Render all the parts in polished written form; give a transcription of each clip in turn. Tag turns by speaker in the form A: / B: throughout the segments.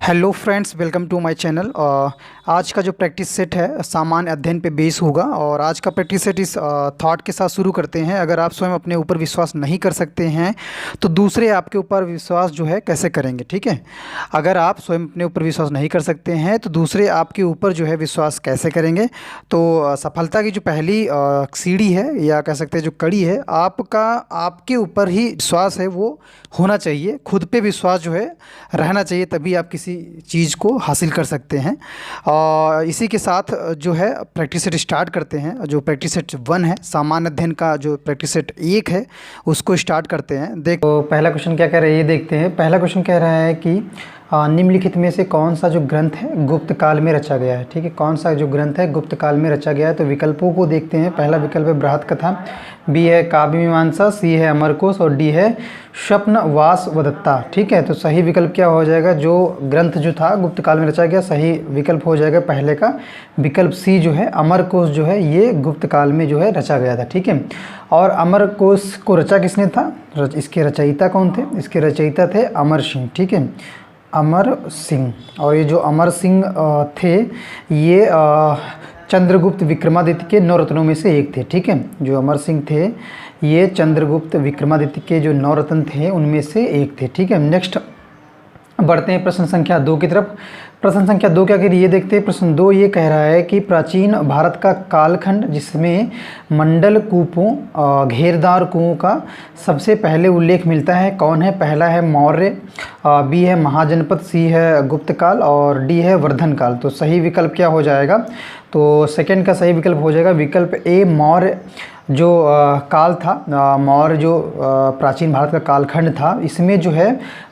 A: Hello friends, welcome to my channel. आज का जो प्रैक्टिस सेट है सामान्य अध्ययन पे बेस होगा और आज का प्रैक्टिस सेट इस थॉट के साथ शुरू करते हैं। अगर आप स्वयं अपने ऊपर विश्वास नहीं कर सकते हैं तो दूसरे आपके ऊपर विश्वास जो है कैसे करेंगे। ठीक है, अगर आप स्वयं अपने ऊपर विश्वास नहीं कर सकते हैं तो दूसरे आपके ऊपर जो है विश्वास कैसे करेंगे। तो सफलता की जो पहली सीढ़ी है या कह सकते हैं जो कड़ी है, आपके ऊपर ही विश्वास है वो होना चाहिए। खुद पे विश्वास जो है रहना चाहिए, तभी आप किसी चीज़ को हासिल कर सकते हैं। और इसी के साथ जो है प्रैक्टिस सेट स्टार्ट करते हैं। जो प्रैक्टिस सेट 1 है, सामान्य अध्ययन का जो प्रैक्टिस सेट 1 है, उसको स्टार्ट करते हैं। तो पहला क्वेश्चन क्या कह रहा है ये देखते हैं। पहला क्वेश्चन कह रहा है कि निम्नलिखित में से कौन सा जो ग्रंथ है गुप्त काल में रचा गया है। ठीक है, कौन सा जो ग्रंथ है गुप्त काल में रचा गया है। तो विकल्पों को देखते हैं। पहला विकल्प है बृहत कथा, बी है काव्य मीमांसा, सी है अमरकोश और डी है स्वप्नवास वदत्ता। ठीक है, तो सही विकल्प क्या हो जाएगा, जो ग्रंथ जो था गुप्त काल में रचा गया, सही विकल्प हो जाएगा पहले का विकल्प सी जो है अमरकोश जो है ये गुप्त काल में जो है रचा गया था। ठीक है, और अमरकोश को रचा किसने था, इसके रचयिता कौन थे, इसके रचयिता थे अमर सिंह। ठीक है, अमर सिंह। और ये जो अमर सिंह थे ये चंद्रगुप्त विक्रमादित्य के 9 रत्नों में से एक थे। ठीक है, जो अमर सिंह थे ये चंद्रगुप्त विक्रमादित्य के जो 9 रत्न थे उनमें से एक थे। ठीक है, नेक्स्ट बढ़ते हैं प्रश्न संख्या 2 की तरफ। प्रश्न संख्या 2 क्या कह रही है ये देखते हैं। प्रश्न 2 ये कह रहा है कि प्राचीन भारत का कालखंड जिसमें मंडल कूपों घेरदार कुओं का सबसे पहले उल्लेख मिलता है कौन है। पहला है मौर्य, बी है महाजनपद, सी है गुप्त काल और डी है वर्धन काल। तो सही विकल्प क्या हो जाएगा, तो सेकंड का सही विकल्प हो जाएगा विकल्प ए मौर्य जो काल था। मौर्य जो प्राचीन भारत का कालखंड था, इसमें जो है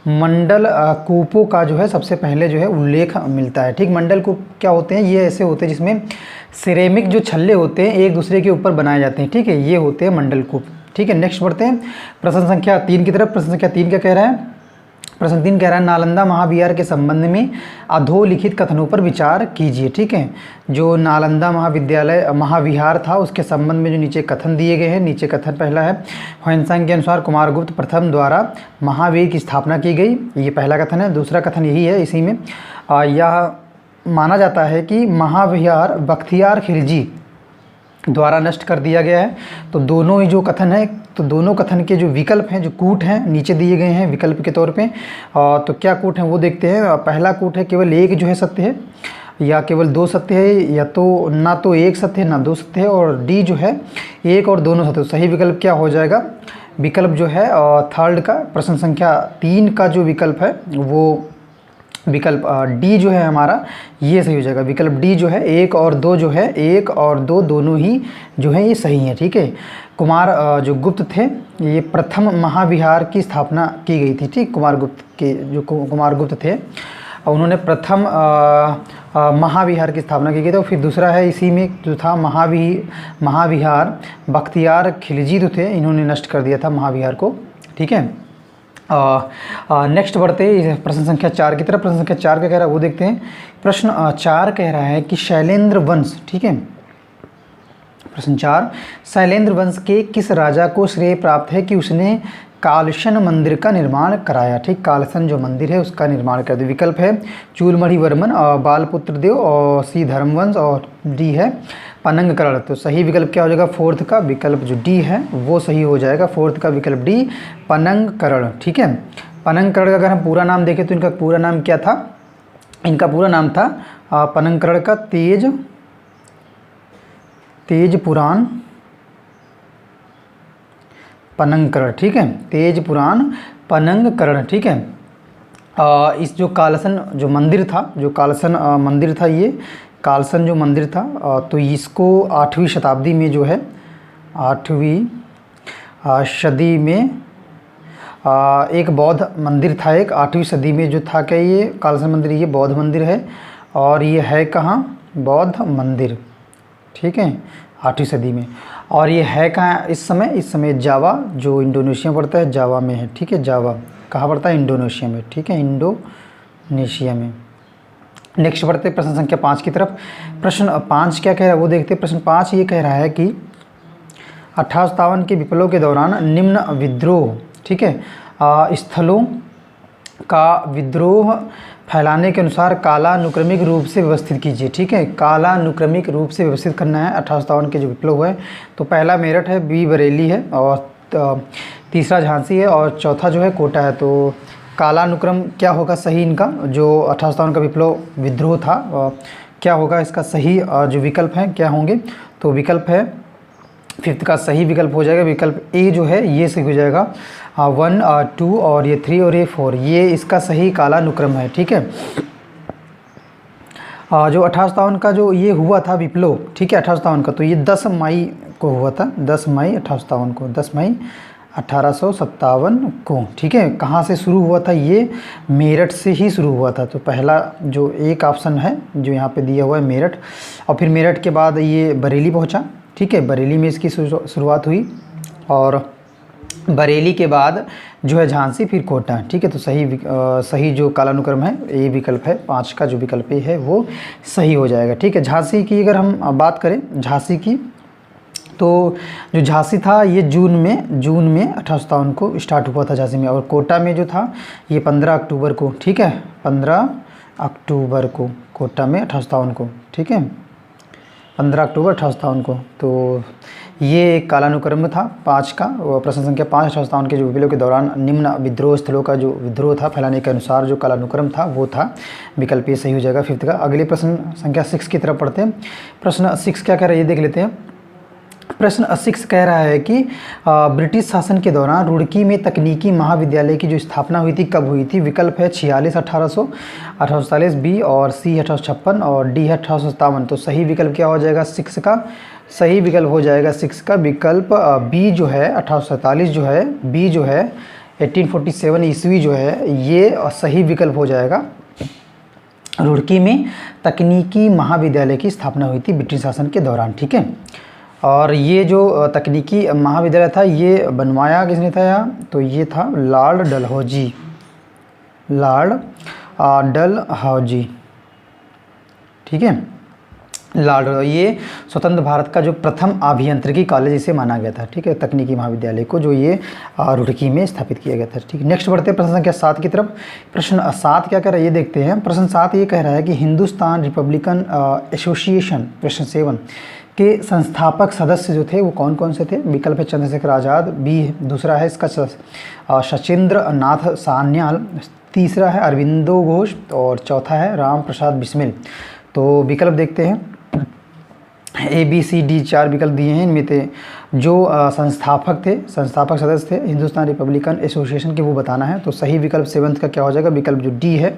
A: मंडल कूपों का जो है सबसे पहले जो है उल्लेख मिलता है। ठीक, मंडल कूप क्या होते हैं, ये ऐसे होते हैं जिसमें सिरेमिक जो छल्ले होते हैं एक दूसरे के ऊपर बनाए जाते हैं। ठीक है, ये होते हैं मंडल कूप। ठीक है, नेक्स्ट बढ़ते हैं प्रश्न संख्या 3 की तरफ। प्रश्न संख्या 3 क्या कह रहा है, प्रश्न 3 कह रहा है नालंदा महाविहार के संबंध में अधोलिखित कथनों पर विचार कीजिए। ठीक है, जो नालंदा महाविहार था उसके संबंध में जो नीचे कथन दिए गए हैं। नीचे कथन पहला है ह्वेनसांग के अनुसार कुमारगुप्त प्रथम द्वारा महावीर की स्थापना की गई, ये पहला कथन है। दूसरा कथन यही है, इसी में यह माना जाता है कि महाविहार बख्तियार खिलजी द्वारा नष्ट कर दिया गया है। तो दोनों ही जो कथन है, तो दोनों कथन के जो विकल्प हैं, जो कूट हैं नीचे दिए गए हैं विकल्प के तौर पे। तो क्या कूट हैं वो देखते हैं। पहला कूट है केवल एक जो है सत्य है या केवल 2 सत्य है, या तो ना तो एक सत्य है ना 2 सत्य है, और डी जो है एक और दोनों सत्य। सही विकल्प क्या हो जाएगा, विकल्प जो है थर्ड का प्रश्न संख्या 3 का जो विकल्प है वो विकल्प डी जो है हमारा ये सही हो जाएगा। विकल्प डी जो है 1 और 2 जो है 1 और 2 दोनों ही जो है ये सही है। ठीक है, कुमार जो गुप्त थे ये प्रथम महाविहार की स्थापना की गई थी। ठीक, कुमारगुप्त के जो कुमारगुप्त थे उन्होंने प्रथम महाविहार की स्थापना की गई थी। और फिर दूसरा है इसी में जो था महाविहार बख्तियार खिलजी जो थे इन्होंने नष्ट कर दिया था महाविहार को। ठीक है, नेक्स्ट बढ़ते हैं प्रश्न संख्या 4 की तरफ। प्रश्न संख्या 4 क्या कह रहा है वो देखते हैं। प्रश्न 4 कह रहा है कि शैलेंद्र वंश, ठीक है, प्रश्न 4 शैलेंद्र वंश के किस राजा को श्रेय प्राप्त है कि उसने कालसन मंदिर का निर्माण कराया। ठीक, कालसन जो मंदिर है उसका निर्माण कर दिया। विकल्प है चूलमणि वर्मन और बालपुत्र देव और सी धर्मवंश और डी है पनंगकर्ण। तो सही विकल्प क्या हो जाएगा, फोर्थ का विकल्प जो डी है वो सही हो जाएगा। फोर्थ का विकल्प डी पनंगकर्ण। ठीक है, पनंगकर्ण का अगर हम पूरा नाम देखें तो इनका पूरा नाम क्या था, इनका पूरा नाम था पनंगकर्ण का तेज पुराण पनंगकर्ण। ठीक है, तेज पुराण पनंगकर्ण। ठीक है, इस जो कालसन जो मंदिर था, जो कालसन मंदिर था, ये कालसन जो मंदिर था तो इसको 8वीं शताब्दी में जो है 8वीं सदी में एक बौद्ध मंदिर था। एक 8वीं सदी में जो था क्या ये कालसन मंदिर, ये बौद्ध मंदिर है। और ये है कहाँ, बौद्ध मंदिर। ठीक है, 8वीं सदी में। और ये है कहाँ इस समय जावा जो इंडोनेशिया पड़ता है, जावा में है। ठीक है, जावा कहाँ पड़ता है, इंडोनेशिया में। ठीक है, इंडोनेशिया में। नेक्स्ट बढ़ते हैं प्रश्न संख्या 5 की तरफ। प्रश्न 5 क्या कह रहा है वो देखते हैं। प्रश्न 5 ये कह रहा है कि 1857 के विप्लव के दौरान निम्न विद्रोह, ठीक है, स्थलों का विद्रोह फैलाने के अनुसार कालानुक्रमिक रूप से व्यवस्थित कीजिए। ठीक है, कालानुक्रमिक रूप से व्यवस्थित करना है 1857 के जो विप्लव हुए। तो पहला मेरठ है, बी बरेली है, और तीसरा झांसी है, और चौथा जो है कोटा है। तो कालानुक्रम क्या होगा सही इनका, जो 1857 का विप्लव विद्रोह था, क्या होगा इसका सही जो विकल्प हैं क्या होंगे। तो विकल्प है फिफ्थ का सही विकल्प हो जाएगा विकल्प ए जो है ये सही हो जाएगा। 1 2 और ये 3 और ये 4 ये इसका सही कालानुक्रम है। ठीक है, जो 1857 का जो ये हुआ था विप्लव, ठीक है 1857 का, तो ये 10 मई को हुआ था, 10 मई 1857 को, 10 मई 1857 को। ठीक है, कहाँ से शुरू हुआ था, ये मेरठ से ही शुरू हुआ था। तो पहला जो एक ऑप्शन है जो यहाँ पे दिया हुआ है मेरठ, और फिर मेरठ के बाद ये बरेली पहुँचा। ठीक है, बरेली में इसकी शुरुआत हुई, और बरेली के बाद जो है झांसी, फिर कोटा। ठीक है, तो सही जो कालानुक्रम है ए विकल्प है, 5 का जो विकल्प ए है वो सही हो जाएगा। ठीक है, झांसी की अगर हम बात करें झांसी की, तो जो झांसी था ये जून में 1857 को स्टार्ट हुआ था झांसी में, और कोटा में जो था ये 15 अक्टूबर को। ठीक है, 15 अक्टूबर को कोटा में 1857 को। ठीक है, 15 अक्टूबर 1857 को। तो ये एक कालानुक्रम था 5 का, प्रश्न संख्या 5 1857 के जो विप्लव के दौरान निम्न विद्रोह स्थलों का जो विद्रोह था फैलाने के अनुसार जो कालानुक्रम था वो था विकल्प ये सही हो जाएगा फिफ्थ का। अगले प्रश्न संख्या 6 की तरफ पढ़ते हैं। प्रश्न 6 क्या कह रहा है ये देख लेते हैं। प्रश्न 6 कह रहा है कि ब्रिटिश शासन के दौरान रुड़की में तकनीकी महाविद्यालय की जो स्थापना हुई थी कब हुई थी। विकल्प है 46 1800, 1847, बी और सी 1856 और डी है 1857। तो सही विकल्प क्या हो जाएगा 6 का, सही विकल्प हो जाएगा 6 का विकल्प बी जो है 1847 जो है, बी जो है 1847 ईस्वी जो है ये सही विकल्प हो जाएगा। रुड़की में तकनीकी महाविद्यालय की स्थापना हुई थी ब्रिटिश शासन के दौरान। ठीक है, और ये जो तकनीकी महाविद्यालय था ये बनवाया किसने था यहाँ, तो ये था लॉर्ड डलहौजी, लॉर्ड डलहौजी। ठीक है, लॉर्ड, ये स्वतंत्र भारत का जो प्रथम अभियांत्रिकी कॉलेज इसे माना गया था। ठीक है, तकनीकी महाविद्यालय को जो ये रुड़की में स्थापित किया गया था। ठीक है, नेक्स्ट बढ़ते हैं प्रश्न संख्या 7 की तरफ। प्रश्न 7 क्या कह रहा है ये देखते हैं। प्रश्न 7 ये कह रहा है कि हिंदुस्तान रिपब्लिकन एसोसिएशन, प्रश्न 7 के संस्थापक सदस्य जो थे वो कौन कौन से थे। विकल्प है चंद्रशेखर आज़ाद, बी दूसरा है इसका सचिंद्र नाथ सान्याल, तीसरा है अरविंदो घोष और चौथा है राम प्रसाद बिस्मिल। तो विकल्प देखते हैं, ए बी सी डी 4 विकल्प दिए हैं। इनमें थे जो संस्थापक सदस्य थे हिंदुस्तान रिपब्लिकन एसोसिएशन के वो बताना है। तो सही विकल्प 7 का क्या हो जाएगा, विकल्प जो डी है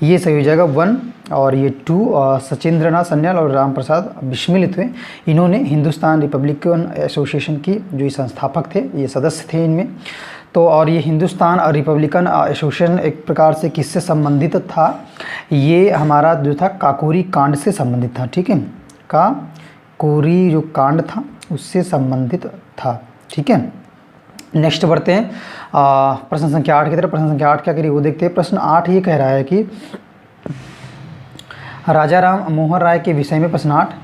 A: ये सही हो जाएगा 1 और ये 2 सचिंद्रनाथ सन्याल और राम प्रसाद बिस्मिल थे। इन्होंने हिंदुस्तान रिपब्लिकन एसोसिएशन की जो संस्थापक थे ये सदस्य थे इनमें। तो और ये हिंदुस्तान रिपब्लिकन एसोसिएशन एक प्रकार से किससे संबंधित था, ये हमारा जो था काकोरी कांड से संबंधित था। ठीक है, काकोरी जो कांड था उससे संबंधित था। ठीक है, नेक्स्ट बढ़ते हैं प्रश्न संख्या 8 की तरफ। प्रश्न संख्या 8 क्या करिए वो देखते हैं। प्रश्न 8 ये कह रहा है कि राजा राम मोहन राय के विषय में, प्रश्न 8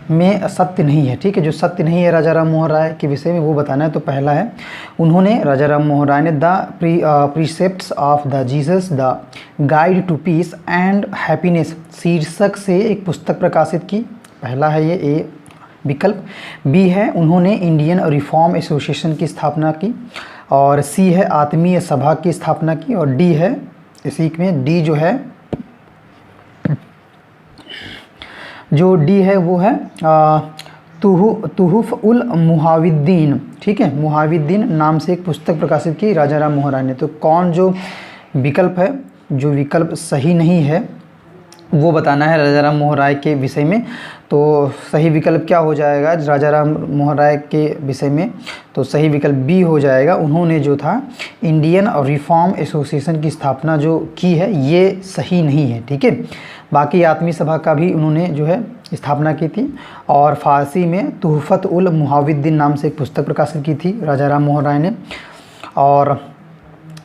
A: में सत्य नहीं है। ठीक है, जो सत्य नहीं है राजा राम मोहन राय के विषय में वो बताना है। तो पहला है उन्होंने, राजा राम मोहन राय ने the precepts of the Jesus the guide to peace and happiness शीर्षक से एक पुस्तक प्रकाशित की। पहला है ये ए विकल्प। बी है उन्होंने इंडियन रिफॉर्म एसोसिएशन की स्थापना की, और सी है आत्मीय सभा की स्थापना की, और डी है इसी में डी जो है वो है तुहुफ उल मुहाविद्दीन। ठीक है, मुहाविद्दीन नाम से एक पुस्तक प्रकाशित की राजा राम मोहन राय ने। तो कौन जो विकल्प है, जो विकल्प सही नहीं है वो बताना है राजा राम मोहन राय के विषय में। तो सही विकल्प क्या हो जाएगा राजा राम मोहन राय के विषय में, तो सही विकल्प बी हो जाएगा। उन्होंने जो था इंडियन रिफॉर्म एसोसिएशन की स्थापना जो की है ये सही नहीं है। ठीक है, बाकी आत्मीय सभा का भी उन्होंने जो है स्थापना की थी, और फारसी में तुहफत उल मुहाविद्दीन नाम से एक पुस्तक प्रकाशित की थी राजा राम मोहन राय ने। और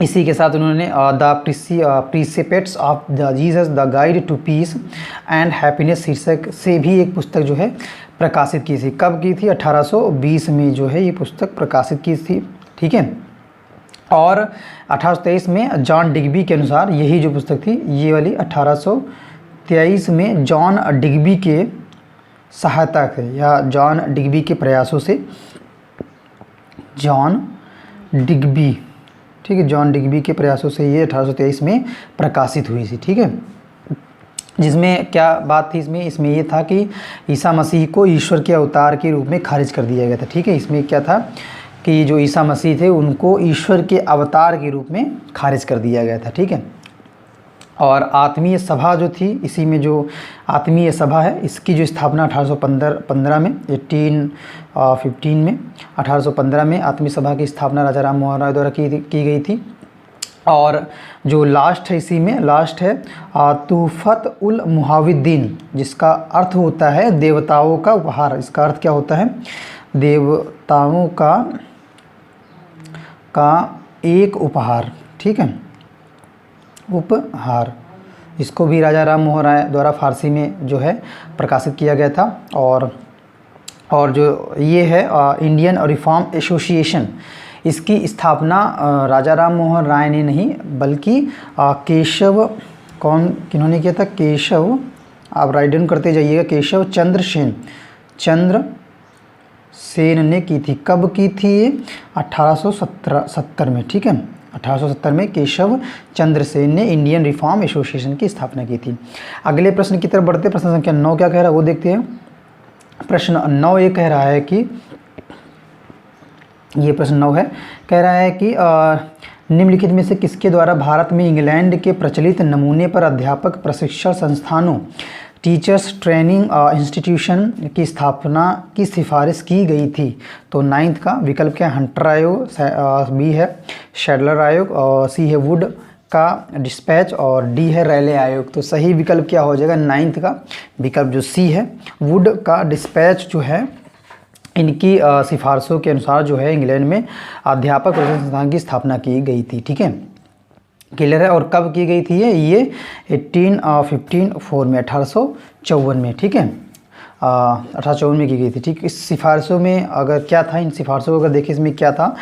A: इसी के साथ उन्होंने the precepts of the Jesus the guide to peace and happiness शीर्षक से भी एक पुस्तक जो है प्रकाशित की थी। कब की थी, 1820 में जो है ये पुस्तक प्रकाशित की थी। ठीक है, और 1823 में जॉन डिग्बी के अनुसार, यही जो पुस्तक थी ये वाली, 1823 में जॉन डिग्बी के सहायता से या जॉन डिग्बी के प्रयासों से, जॉन डिग्बी, ठीक है, जॉन डिग्बी के प्रयासों से ये 1823 में प्रकाशित हुई थी, ठीक है। जिसमें क्या बात थी, इसमें ये था कि ईसा मसीह को ईश्वर के अवतार के रूप में खारिज कर दिया गया था, ठीक है। इसमें क्या था कि जो ईसा मसीह थे उनको ईश्वर के अवतार के रूप में खारिज कर दिया गया था, ठीक है। और आत्मीय सभा जो थी, इसी में जो आत्मीय सभा है इसकी जो स्थापना 1815 में 1815 में 1815 में आत्मीय सभा की स्थापना राजा राम मोहन राय द्वारा की गई थी। और जो लास्ट है, इसी में लास्ट है तूफत उल मुहाविद्दीन, जिसका अर्थ होता है देवताओं का उपहार। इसका अर्थ क्या होता है? देवताओं का एक उपहार, ठीक है, उपहार। इसको भी राजा राम मोहन राय द्वारा फारसी में जो है प्रकाशित किया गया था। और जो ये है इंडियन रिफॉर्म एसोसिएशन, इसकी स्थापना राजा राम मोहन राय ने नहीं बल्कि केशव, किन्होंने किया था? केशव, आप राइट डाउन करते जाइएगा, केशव चंद्र सेन ने की थी। कब की थी ये? 1870 में, ठीक है। 1870 में केशव चंद्र सेन ने इंडियन रिफॉर्म एसोसिएशन की स्थापना की थी। अगले प्रश्न की तरफ बढ़ते, प्रश्न संख्या 9 क्या कह रहा है वो देखते हैं। प्रश्न 9 ये कह रहा है कि, ये प्रश्न 9 है, कह रहा है कि निम्नलिखित में से किसके द्वारा भारत में इंग्लैंड के प्रचलित नमूने पर अध्यापक प्रशिक्षण संस्थानों, टीचर्स ट्रेनिंग इंस्टीट्यूशन की स्थापना की सिफारिश की गई थी? तो 9th का विकल्प क्या है? हंटर आयोग, बी है शैडलर आयोग, और सी है वुड का डिस्पैच, और डी है रैले आयोग। तो सही विकल्प क्या हो जाएगा? 9th का विकल्प जो सी है, वुड का डिस्पैच जो है, इनकी सिफारिशों के अनुसार जो है इंग्लैंड में अध्यापक प्रशिक्षण संस्थान की स्थापना की गई थी, ठीक है, क्लियर है। और कब की गई थी ये 1854 में, 1854 में, ठीक है, 1854 में की गई थी, ठीक। इस सिफारिशों में अगर क्या था, इन सिफारिशों को अगर देखें इसमें क्या था,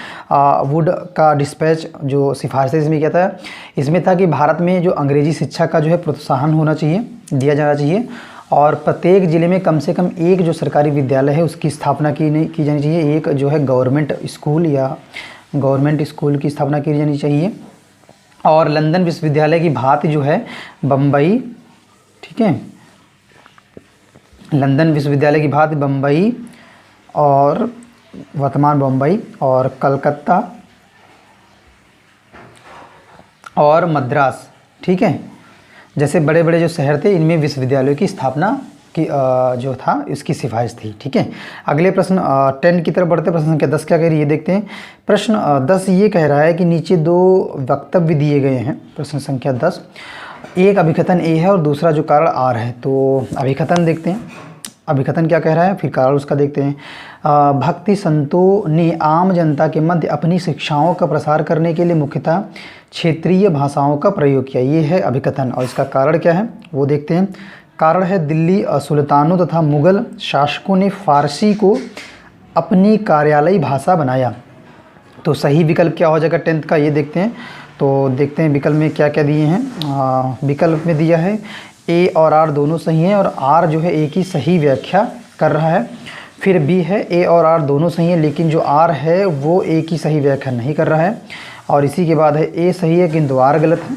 A: वुड का डिस्पैच जो सिफारिश इसमें क्या था, इसमें था कि भारत में जो अंग्रेजी शिक्षा का जो है प्रोत्साहन होना चाहिए, दिया जाना चाहिए, और प्रत्येक ज़िले में कम से कम एक जो सरकारी विद्यालय है उसकी स्थापना की जानी चाहिए। एक जो है गवर्नमेंट स्कूल की स्थापना की जानी चाहिए। और लंदन विश्वविद्यालय की भांति जो है बम्बई, ठीक है, लंदन विश्वविद्यालय की भांति बम्बई और वर्तमान बम्बई और कलकत्ता और मद्रास, ठीक है, जैसे बड़े बड़े जो शहर थे इनमें विश्वविद्यालयों की स्थापना की जो था इसकी सिफारिश थी, ठीक है। अगले प्रश्न 10 की तरफ बढ़ते, प्रश्न संख्या 10 क्या कह रही है ये देखते हैं। प्रश्न 10 ये कह रहा है कि नीचे 2 वक्तव्य दिए गए हैं। प्रश्न संख्या 10, एक अभिकथन ए है और दूसरा जो कारण आर है। तो अभिकथन देखते हैं, अभिकथन क्या कह रहा है, फिर कारण उसका देखते हैं। भक्ति संतों ने आम जनता के मध्य अपनी शिक्षाओं का प्रसार करने के लिए मुख्यतः क्षेत्रीय भाषाओं का प्रयोग किया, ये है अभिकथन। और इसका कारण क्या है वो देखते हैं। कारण है दिल्ली सुल्तानों तथा मुग़ल शासकों ने फ़ारसी को अपनी कार्यालयी भाषा बनाया। तो सही विकल्प क्या हो जाएगा 10th का, ये देखते हैं। तो देखते हैं विकल्प में क्या क्या दिए हैं। विकल्प में दिया है ए और आर दोनों सही हैं, और आर जो है ए की सही व्याख्या कर रहा है। फिर बी है ए और आर दोनों सही हैं, लेकिन जो आर है वो ए की सही व्याख्या नहीं कर रहा है। और इसी के बाद है ए सही है किंतु आर गलत है,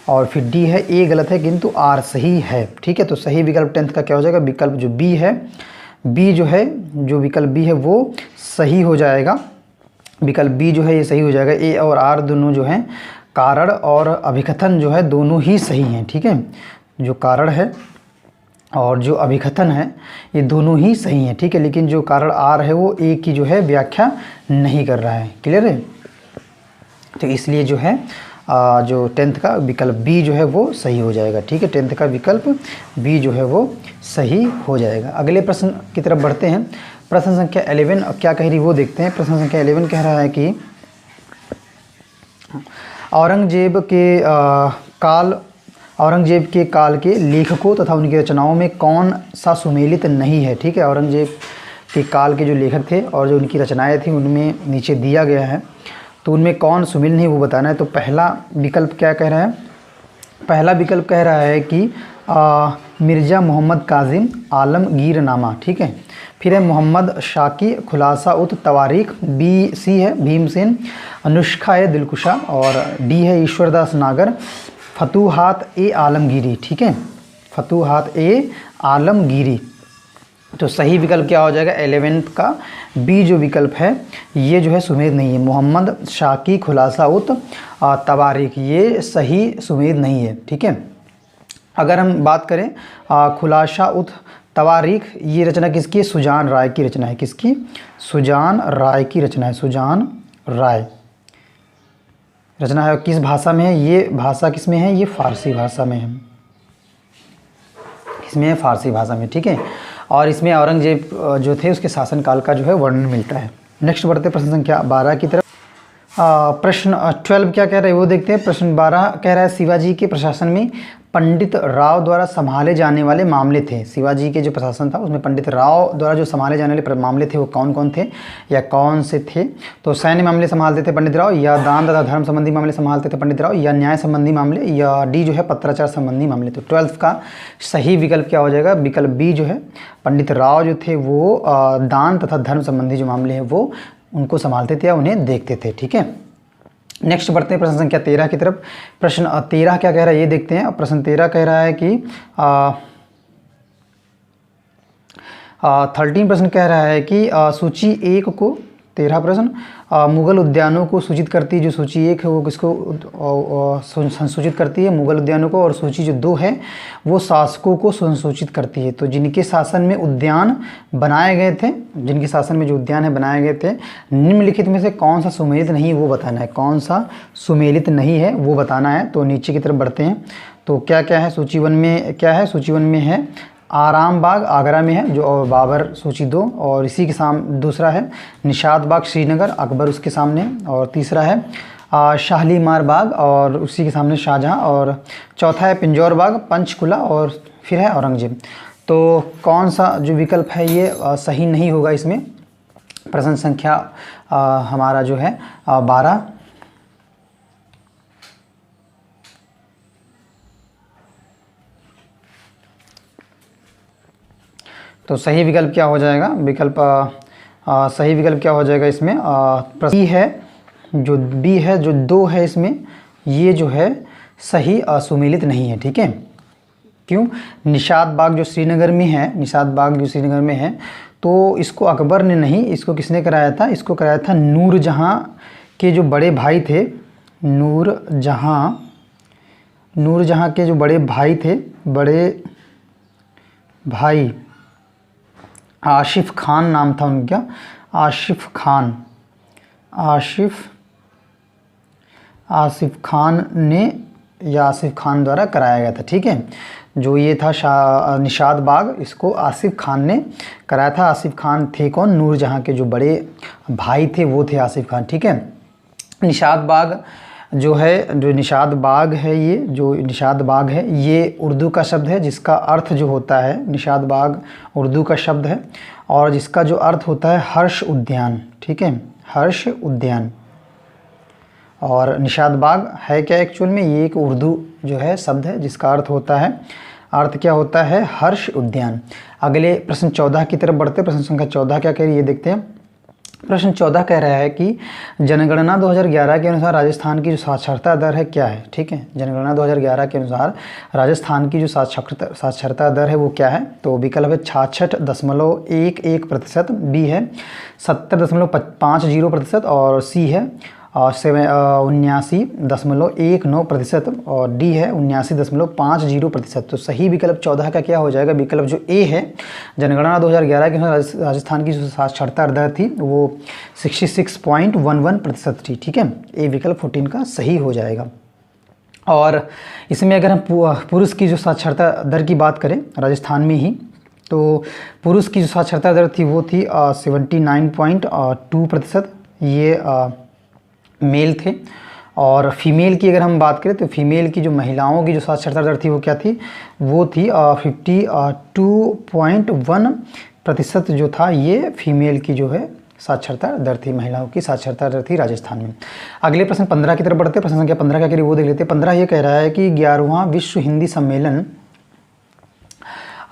A: और फिर डी है ए गलत है किंतु आर सही है, ठीक है। तो सही विकल्प 10th का क्या हो जाएगा, विकल्प जो बी है, बी जो है, जो विकल्प बी है वो सही हो जाएगा। विकल्प बी जो है ये सही हो जाएगा। ए और आर दोनों जो हैं, कारण और अभिकथन जो है दोनों ही सही हैं, ठीक है। जो कारण है और जो अभिकथन है ये दोनों ही सही हैं, ठीक है। लेकिन जो कारण आर है वो ए की जो है व्याख्या नहीं कर रहा है, क्लियर है। तो इसलिए जो है जो 10th का विकल्प बी जो है वो सही हो जाएगा, ठीक है। 10th का विकल्प बी जो है वो सही हो जाएगा। अगले प्रश्न की तरफ बढ़ते हैं। प्रश्न संख्या 11 क्या कह रही वो देखते हैं। प्रश्न संख्या 11 कह रहा है कि औरंगजेब के काल के लेखकों तथा उनकी रचनाओं में कौन सा सुमेलित नहीं है, ठीक है। औरंगजेब के काल के जो लेखक थे और जो उनकी रचनाएं थी उनमें नीचे दिया गया है। तो उनमें कौन सुमेल नहीं वो बताना है। तो पहला विकल्प क्या कह रहा है, पहला विकल्प कह रहा है कि मिर्ज़ा मोहम्मद काजिम आलमगीरनामा, ठीक है। फिर है मोहम्मद शाकी खुलासा उत तवारीख, बी सी है भीमसेन, अनुष्का है दिलकुशा, और डी है ईश्वरदास नागर, फतूहात ए आलमगीरी, ठीक है, फतूहात ए आलमगीरी। तो सही विकल्प क्या हो जाएगा 11th का बी जो विकल्प है ये जो है सुमेध नहीं है, मोहम्मद शाकी खुलासा उत तवारीख, ये सही सुमेध नहीं है, ठीक है। अगर हम बात करें खुलासा उत तवारीख, ये रचना किसकी है, सुजान राय की रचना है, किसकी, सुजान राय की रचना है, सुजान राय रचना है। किस भाषा में है, ये भाषा किस में है, ये फारसी भाषा में है, इसमें है फारसी भाषा में, ठीक है। और इसमें औरंगजेब जो थे उसके शासनकाल का जो है वर्णन मिलता है। नेक्स्ट बढ़ते प्रश्न संख्या 12 की तरफ। प्रश्न 12 क्या कह रहे हैं वो देखते हैं। प्रश्न 12 कह रहा है शिवाजी के प्रशासन में पंडित राव द्वारा संभाले जाने वाले मामले थे। शिवाजी के जो प्रशासन था उसमें पंडित राव द्वारा जो संभाले जाने वाले मामले थे वो कौन कौन थे या कौन से थे। तो सैन्य मामले संभालते थे पंडित राव, या दान तथा धर्म संबंधी मामले संभालते थे पंडित राव, या न्याय संबंधी मामले, या डी जो है पत्राचार संबंधी मामले। तो 12 का सही विकल्प क्या हो जाएगा, विकल्प बी जो है पंडित राव जो थे वो दान तथा धर्म संबंधी जो मामले हैं वो उनको संभालते थे या उन्हें देखते थे, ठीक है। नेक्स्ट बढ़ते हैं प्रश्न संख्या 13 की तरफ। प्रश्न 13 क्या कह रहा है ये देखते हैं। प्रश्न 13 कह रहा है कि 13 प्रश्न कह रहा है कि सूची 1 को 13 प्रश्न मुगल उद्यानों को सूचित करती है। जो सूची 1 है वो किसको संसूचित करती है, मुगल उद्यानों को, और सूची जो 2 है वो शासकों को संसूचित करती है। तो जिनके शासन में उद्यान बनाए गए थे, जिनके शासन में जो उद्यान है बनाए गए थे, निम्नलिखित में से कौन सा सुमेलित नहीं वो बताना है, कौन सा सुमेलित नहीं है वो बताना है। तो नीचे की तरफ बढ़ते हैं। तो क्या क्या है सूची 1 में, क्या है सूची 1 में है आराम बाग आगरा में है, जो बाबर सूची 2, और इसी के सामने दूसरा है निशात बाग श्रीनगर अकबर उसके सामने, और तीसरा है शालीमार बाग और उसी के सामने शाहजहां, और चौथा है पिंजौर बाग पंचकुला, और फिर है औरंगजेब। तो कौन सा जो विकल्प है ये सही नहीं होगा इसमें। प्रश्न संख्या हमारा जो है 12। तो सही विकल्प क्या हो जाएगा, विकल्प सही विकल्प क्या हो जाएगा इसमें बी है, जो बी है जो 2 है इसमें, ये जो है सही सुमेलित नहीं है, ठीक है। क्यों, निशात बाग जो श्रीनगर में है, निशात बाग जो श्रीनगर में है, तो इसको अकबर ने नहीं, इसको किसने कराया था, इसको कराया था नूरजहां के जो बड़े भाई थे, नूरजहां के जो बड़े भाई थे, बड़े भाई आसिफ खान नाम था उनका, आसिफ खान ने या आसिफ खान द्वारा कराया गया था, ठीक है। जो ये था निशात बाग, इसको आसिफ खान ने कराया था। आसिफ खान थे कौन, नूरजहां के जो बड़े भाई थे वो थे आसिफ खान, ठीक है। निशात बाग जो है, जो निशात बाग है, ये जो निशात बाग है ये उर्दू का शब्द है, जिसका अर्थ जो होता है, निशात बाग उर्दू का शब्द है और जिसका जो अर्थ होता है हर्ष उद्यान, ठीक है, हर्ष उद्यान। और निशात बाग है क्या एक्चुअल में, ये एक उर्दू जो है शब्द है जिसका अर्थ होता है, अर्थ क्या होता है, हर्ष उद्यान। अगले प्रश्न 14 की तरफ बढ़ते। प्रश्न संख्या 14 क्या कह रही है ये देखते हैं। प्रश्न 14 कह रहा है कि जनगणना 2011 के अनुसार राजस्थान की जो साक्षरता दर है क्या है, ठीक है। जनगणना 2011 के अनुसार राजस्थान की जो साक्षरता दर है वो क्या है। तो विकल्प है 66.11%, बी है 70.50%, और सी है 79.19%, और डी है 79.50%। तो सही विकल्प 14 का क्या हो जाएगा, विकल्प जो ए है, जनगणना 2011 के अनुसार राजस्थान की जो साक्षरता दर थी वो 66.11% थी, ठीक है। ए विकल्प 14 का सही हो जाएगा। और इसमें अगर हम पुरुष की जो साक्षरता दर की बात करें राजस्थान में ही, तो पुरुष की जो साक्षरता दर थी वो थी 79.2%, ये मेल थे। और फीमेल की अगर हम बात करें तो फीमेल की जो महिलाओं की जो साक्षरता दर थी वो क्या थी, वो थी 52.1% जो था, ये फीमेल की जो है साक्षरता दर थी, महिलाओं की साक्षरता दर थी राजस्थान में। अगले प्रश्न 15 की तरफ बढ़ते हैं। प्रश्न संख्या 15 क्या कह रही है वो देख लेते हैं। 15 ये कह रहा है कि 11वां विश्व हिंदी सम्मेलन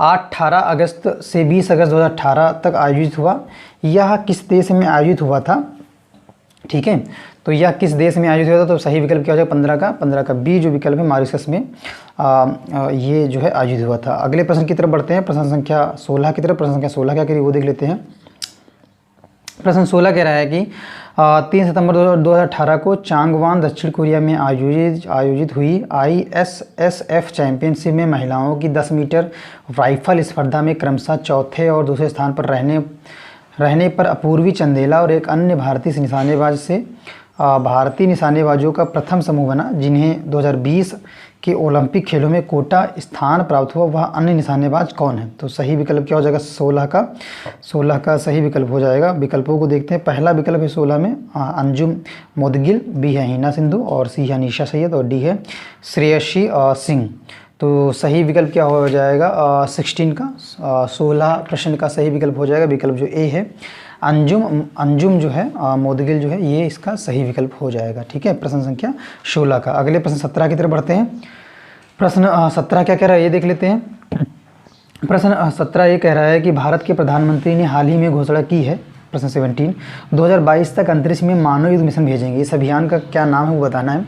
A: 18 अगस्त से 20 अगस्त 2018 तक आयोजित हुआ। यह किस देश में आयोजित हुआ था? ठीक है, तो यह किस देश में आयोजित हुआ था? तो सही विकल्प क्या हो जाएगा? 15 का बी जो विकल्प है, मॉरिशस में ये जो है आयोजित हुआ था। अगले प्रश्न की तरफ बढ़ते हैं, प्रश्न संख्या 16 की तरफ। प्रश्न संख्या 16 क्या कह रही है वो देख लेते हैं। प्रश्न 16 कह रहा है कि 3 सितंबर 2018 को चांगवान दक्षिण कोरिया में आयोजित हुई ISSF चैंपियनशिप में महिलाओं की 10 मीटर राइफल स्पर्धा में क्रमशः चौथे और दूसरे स्थान पर रहने पर अपूर्वी चंदेला और एक अन्य भारतीय निशानेबाजों का प्रथम समूह बना, जिन्हें 2020 के ओलंपिक खेलों में कोटा स्थान प्राप्त हुआ। वह अन्य निशानेबाज कौन है? तो सही विकल्प क्या हो जाएगा? 16 का सही विकल्प हो जाएगा। विकल्पों को देखते हैं। पहला विकल्प है 16 में अंजुम मोदगिल, बी है हिना सिंधु और सी है अनीशा सैयद और डी है श्रेयसी सिंह। तो सही विकल्प क्या हो जाएगा? 16 प्रश्न का सही विकल्प हो जाएगा विकल्प जो ए है, अंजुम जो है मोदगिल जो है, ये इसका सही विकल्प हो जाएगा। ठीक है, प्रश्न संख्या 16 का। अगले प्रश्न 17 की तरफ बढ़ते हैं। प्रश्न 17 क्या कह रहा है ये देख लेते हैं। प्रश्न 17 ये कह रहा है कि भारत के प्रधानमंत्री ने हाल ही में घोषणा की है, प्रश्न 17, 2022 तक अंतरिक्ष में मानव युक्त मिशन भेजेंगे। इस अभियान का क्या नाम है वो बताना है।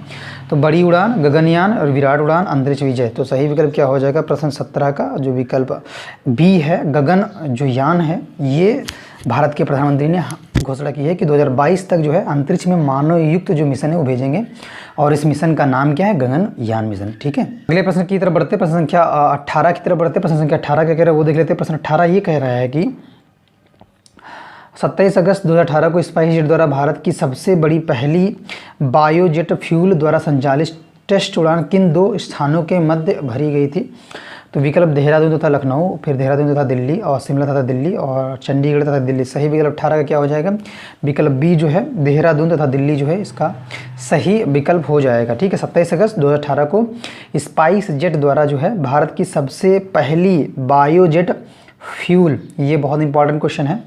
A: तो बड़ी उड़ान, गगनयान और विराट उड़ान, अंतरिक्ष विजय। तो सही विकल्प क्या हो जाएगा? प्रश्न 17 का जो विकल्प बी है, गगन जो यान है, ये भारत के प्रधानमंत्री ने घोषणा की है कि 2022 तक जो है अंतरिक्ष में मानव युक्त जो मिशन है वो भेजेंगे और इस मिशन का नाम क्या है? गगनयान मिशन। ठीक है, अगले प्रश्न की तरफ बढ़ते, प्रश्न संख्या 18 की तरफ बढ़ते। प्रश्न संख्या 18 क्या कह रहा है वो देख लेते हैं। प्रश्न 18 ये कह रहा है कि 27 अगस्त 2018 को स्पाइसजेट द्वारा भारत की सबसे बड़ी पहली बायोजेट फ्यूल द्वारा संचालित टेस्ट उड़ान किन 2 स्थानों के मध्य भरी गई थी? तो विकल्प देहरादून तथा लखनऊ, फिर देहरादून तथा दिल्ली और शिमला तथा दिल्ली और चंडीगढ़ तथा दिल्ली। सही विकल्प 18 का क्या हो जाएगा? विकल्प बी जो है देहरादून तथा दिल्ली जो है इसका सही विकल्प हो जाएगा। ठीक है, 27 अगस्त 2018 को स्पाइस जेट द्वारा जो है भारत की सबसे पहली बायोजेट फ्यूल, ये बहुत इंपॉर्टेंट क्वेश्चन है,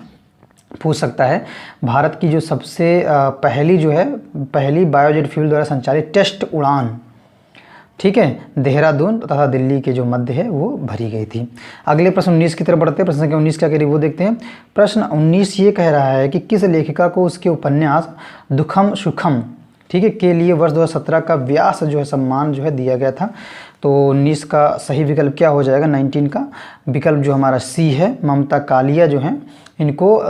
A: पूछ सकता है। भारत की जो सबसे पहली बायोजेट फ्यूल द्वारा संचालित टेस्ट उड़ान, ठीक है, देहरादून तथा दिल्ली के जो मध्य है वो भरी गई थी। अगले प्रश्न 19 की तरफ बढ़ते हैं। प्रश्न संख्या 19 क्या कह रही है वो देखते हैं। प्रश्न 19 ये कह रहा है कि किस लेखिका को उसके उपन्यास दुखम सुखम, ठीक है, के लिए वर्ष 2017 का व्यास जो है सम्मान जो है दिया गया था? तो 19 का सही विकल्प क्या हो जाएगा? 19 का विकल्प जो हमारा सी है, ममता कालिया जो है, इनको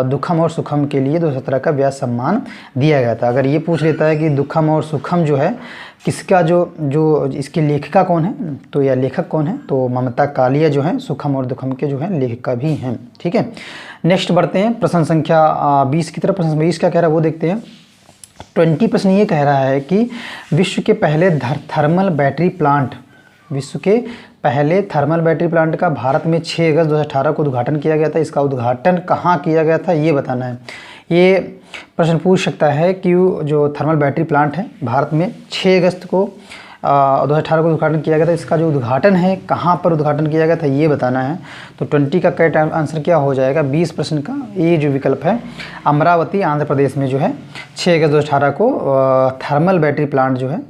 A: दुखम और सुखम के लिए 2017 का व्यास सम्मान दिया गया था। अगर ये पूछ लेता है कि दुखम और सुखम जो है किसका जो इसकी लेखिका कौन है, तो या लेखक कौन है, तो ममता कालिया जो है सुखम और दुखम के जो है लेखिका भी हैं। ठीक है, नेक्स्ट बढ़ते हैं प्रश्न संख्या 20 की तरफ। प्रश्न 20 क्या कह रहा है वो देखते हैं। 20 प्रश्न ये कह रहा है कि विश्व के पहले थर्मल बैटरी प्लांट का भारत में 6 अगस्त 2018 को उद्घाटन किया गया था। इसका उद्घाटन कहाँ किया गया था ये बताना है। ये प्रश्न पूछ सकता है कि जो थर्मल बैटरी प्लांट है भारत में 6 अगस्त को 2018 को उद्घाटन किया गया था, इसका जो उद्घाटन है कहाँ पर उद्घाटन किया गया था ये बताना है। तो 20 का करेक्ट आंसर क्या हो जाएगा? 20 प्रश्न का ये जो विकल्प है अमरावती आंध्र प्रदेश में जो है 6 अगस्त 2018 को थर्मल बैटरी प्लांट जो है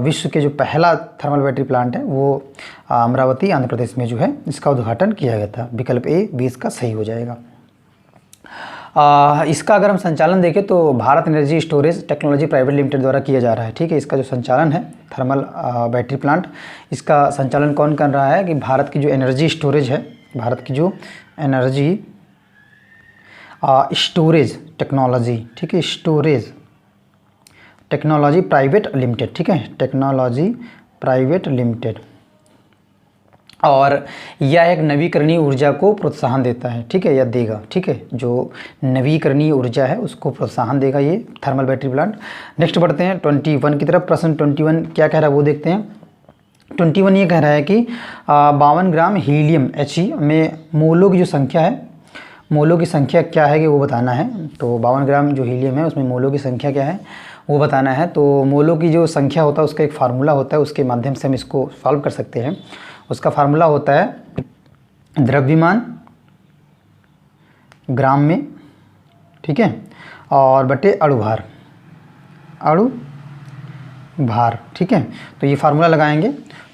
A: विश्व के जो पहला थर्मल बैटरी प्लांट है वो अमरावती आंध्र प्रदेश में जो है इसका उद्घाटन किया गया था। विकल्प ए 20 का सही हो जाएगा। इसका अगर हम संचालन देखें तो Bharat energy storage technology private limited द्वारा किया जा रहा है। ठीक है, इसका जो संचालन है थर्मल बैटरी प्लांट, इसका संचालन कौन कर रहा है कि भारत की जो एनर्जी स्टोरेज है, भारत की जो एनर्जी स्टोरेज टेक्नोलॉजी, ठीक है, स्टोरेज टेक्नोलॉजी प्राइवेट लिमिटेड, ठीक है, टेक्नोलॉजी प्राइवेट लिमिटेड, और यह एक नवीकरणीय ऊर्जा को प्रोत्साहन देता है। ठीक है, यह देगा, ठीक है, जो नवीकरणीय ऊर्जा है उसको प्रोत्साहन देगा ये थर्मल बैटरी प्लांट। नेक्स्ट बढ़ते हैं 21 की तरफ। प्रश्न 21 क्या कह रहा है वो देखते हैं। 21 ये कह रहा है कि 52 ग्राम हीलियम He में मोलों की जो संख्या है, मोलों की संख्या क्या है कि वो बताना है। तो 52 ग्राम जो हीलियम है उसमें मोलों की संख्या क्या है वो बताना है। तो मोलों की जो संख्या होता है उसका एक फार्मूला होता है, उसके माध्यम से हम इसको सॉल्व कर सकते हैं। उसका फार्मूला होता है द्रव्यमान ग्राम में ठीक है, और बटे अणुभार, अणुभार, ठीक है। तो ये फार्मूला लगाएंगे।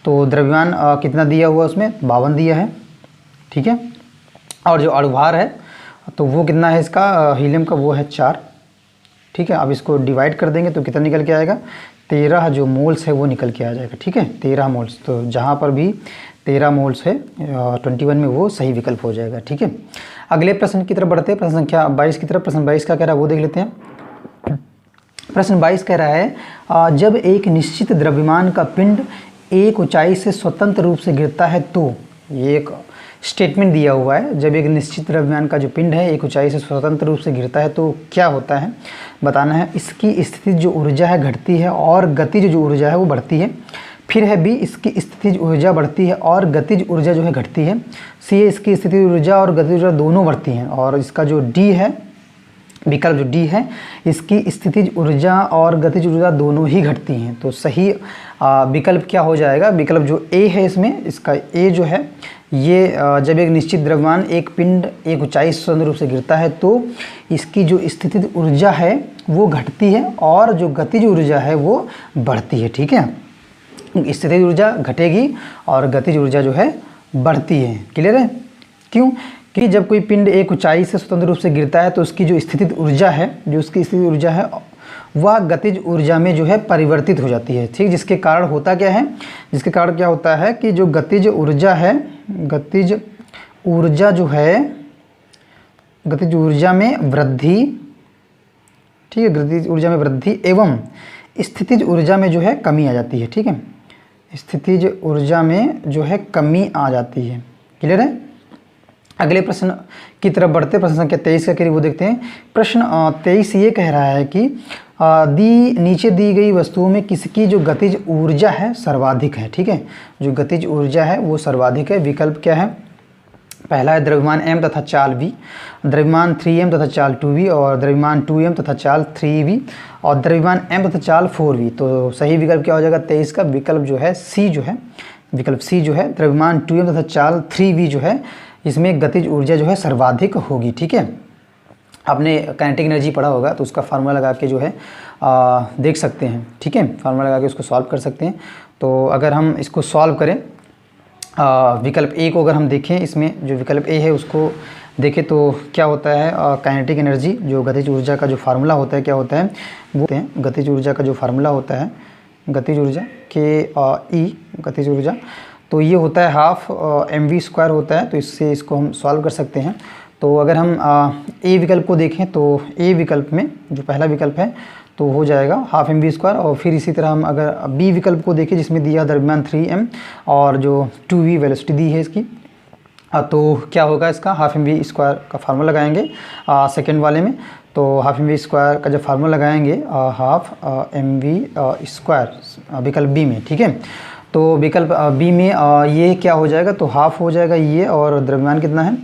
A: तो द्रव्यमान कितना दिया हुआ उसमें 52 दिया है, ठीक है। और जो अणुभार है तो वो कितना है इसका हीलियम का, वो है 4, ठीक है। अब इसको डिवाइड कर देंगे तो कितना निकल के आएगा, 13 जो मोल्स है वो निकल के आ जाएगा, ठीक है, 13 मोल्स। तो जहाँ पर भी 13 मोल्स है 21 में वो सही विकल्प हो जाएगा, ठीक है। अगले प्रश्न की तरफ बढ़ते हैं, प्रश्न संख्या 22 की तरफ। प्रश्न 22 का कह रहा है वो देख लेते हैं। प्रश्न 22 कह रहा है जब एक निश्चित द्रव्यमान का पिंड एक ऊंचाई से स्वतंत्र रूप से गिरता है तो, ये एक स्टेटमेंट दिया हुआ है, जब एक निश्चित द्रव्यमान का जो पिंड है एक ऊंचाई से स्वतंत्र रूप से गिरता है तो क्या होता है, बताना है। इसकी स्थितिज जो ऊर्जा है घटती है और गतिज जो ऊर्जा है वो बढ़ती है। फिर है बी, इसकी स्थितिज ऊर्जा बढ़ती है और गतिज ऊर्जा जो है घटती है। सी है, इसकी स्थितिज ऊर्जा और गतिज ऊर्जा दोनों बढ़ती हैं। और इसका जो डी है, विकल्प जो डी है, इसकी स्थितिज ऊर्जा और गतिज ऊर्जा दोनों ही घटती हैं। तो सही विकल्प क्या हो जाएगा, विकल्प जो ए है इसमें, इसका ए जो है ये जब एक निश्चित द्रव्यमान एक पिंड एक ऊंचाई से स्वतंत्र रूप से गिरता है तो इसकी जो स्थितिज ऊर्जा है वो घटती है और जो गतिज ऊर्जा है वो बढ़ती है, ठीक है। स्थितिज ऊर्जा घटेगी और गतिज ऊर्जा जो है बढ़ती है। क्लियर है? क्यों? कि जब कोई पिंड एक ऊंचाई से स्वतंत्र रूप से गिरता है तो उसकी जो स्थितिज ऊर्जा है, जो उसकी स्थितिज ऊर्जा है वह गतिज ऊर्जा में जो है परिवर्तित हो जाती है, ठीक। जिसके कारण होता क्या है, जिसके कारण क्या होता है कि जो गतिज ऊर्जा है, गतिज ऊर्जा जो है, गतिज ऊर्जा में वृद्धि, ठीक है, गतिज ऊर्जा में वृद्धि एवं स्थितिज ऊर्जा में जो है कमी आ जाती है, ठीक है। स्थितिज ऊर्जा में जो है कमी आ जाती है। क्लियर है? अगले प्रश्न की तरफ बढ़ते, प्रश्न संख्या 23 का करीब वो देखते हैं। प्रश्न 23 ये कह रहा है कि नीचे दी गई वस्तुओं में किसकी जो गतिज ऊर्जा है सर्वाधिक है, ठीक है। जो गतिज ऊर्जा है वो सर्वाधिक है। विकल्प क्या है, पहला है द्रव्यमान m तथा चाल v, द्रव्यमान 3m तथा चाल 2v और द्रव्यमान 2m तथा चाल 3v और द्रव्यमान m तथा चाल 4v। तो सही विकल्प क्या हो जाएगा 23 का, विकल्प जो है सी जो है, विकल्प सी जो है, द्रव्यमान 2m तथा चाल 3v जो है इसमें गतिज ऊर्जा जो है सर्वाधिक होगी, ठीक है। आपने काइनेटिक एनर्जी पढ़ा होगा तो उसका फार्मूला लगा के जो है देख सकते हैं, ठीक है, फार्मूला लगा के उसको सॉल्व कर सकते हैं। तो अगर हम इसको सॉल्व करें, विकल्प ए को अगर हम देखें, इसमें जो विकल्प ए है उसको देखें तो क्या होता है, काइनेटिक एनर्जी जो गतिज ऊर्जा का जो फार्मूला होता है क्या होता है, वो गतिज ऊर्जा का जो फार्मूला होता है, गतिज ऊर्जा के ई गतिज ऊर्जा, तो ये होता है हाफ mv² होता है। तो इससे इसको हम सॉल्व कर सकते हैं। तो अगर हम ए विकल्प को देखें तो ए विकल्प में जो पहला विकल्प है तो हो जाएगा हाफ mv²। और फिर इसी तरह हम अगर बी विकल्प को देखें जिसमें दिया द्रव्यमान 3m और जो 2v वेलोसिटी दी है इसकी, तो क्या होगा इसका हाफ mv² का फार्मूला लगाएंगे सेकेंड वाले में। तो हाफ mv² का जब फार्मूला लगाएंगे हाफ mv² विकल्प बी में, ठीक है। तो विकल्प बी में ये क्या हो जाएगा, तो हाफ हो जाएगा ये, और द्रव्यमान कितना है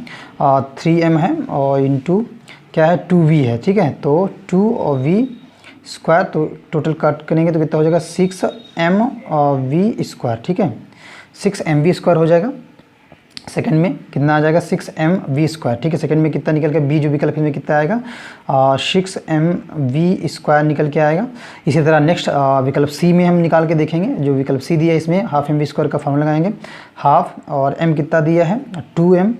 A: 3m है और इंटू क्या है 2v है, ठीक है। तो 2v², तो टोटल कट करेंगे तो कितना हो जाएगा 6mv², ठीक है, 6mv² हो जाएगा। सेकंड में कितना आ जाएगा 6mv², ठीक है। सेकंड में कितना निकल के बी जो विकल्प में कितना आएगा 6mv² निकल के आएगा। इसी तरह नेक्स्ट विकल्प सी में हम निकाल के देखेंगे। जो विकल्प सी दिया है इसमें हाफ mv² का फॉर्मूला लगाएंगे, हाफ और m कितना दिया है 2m,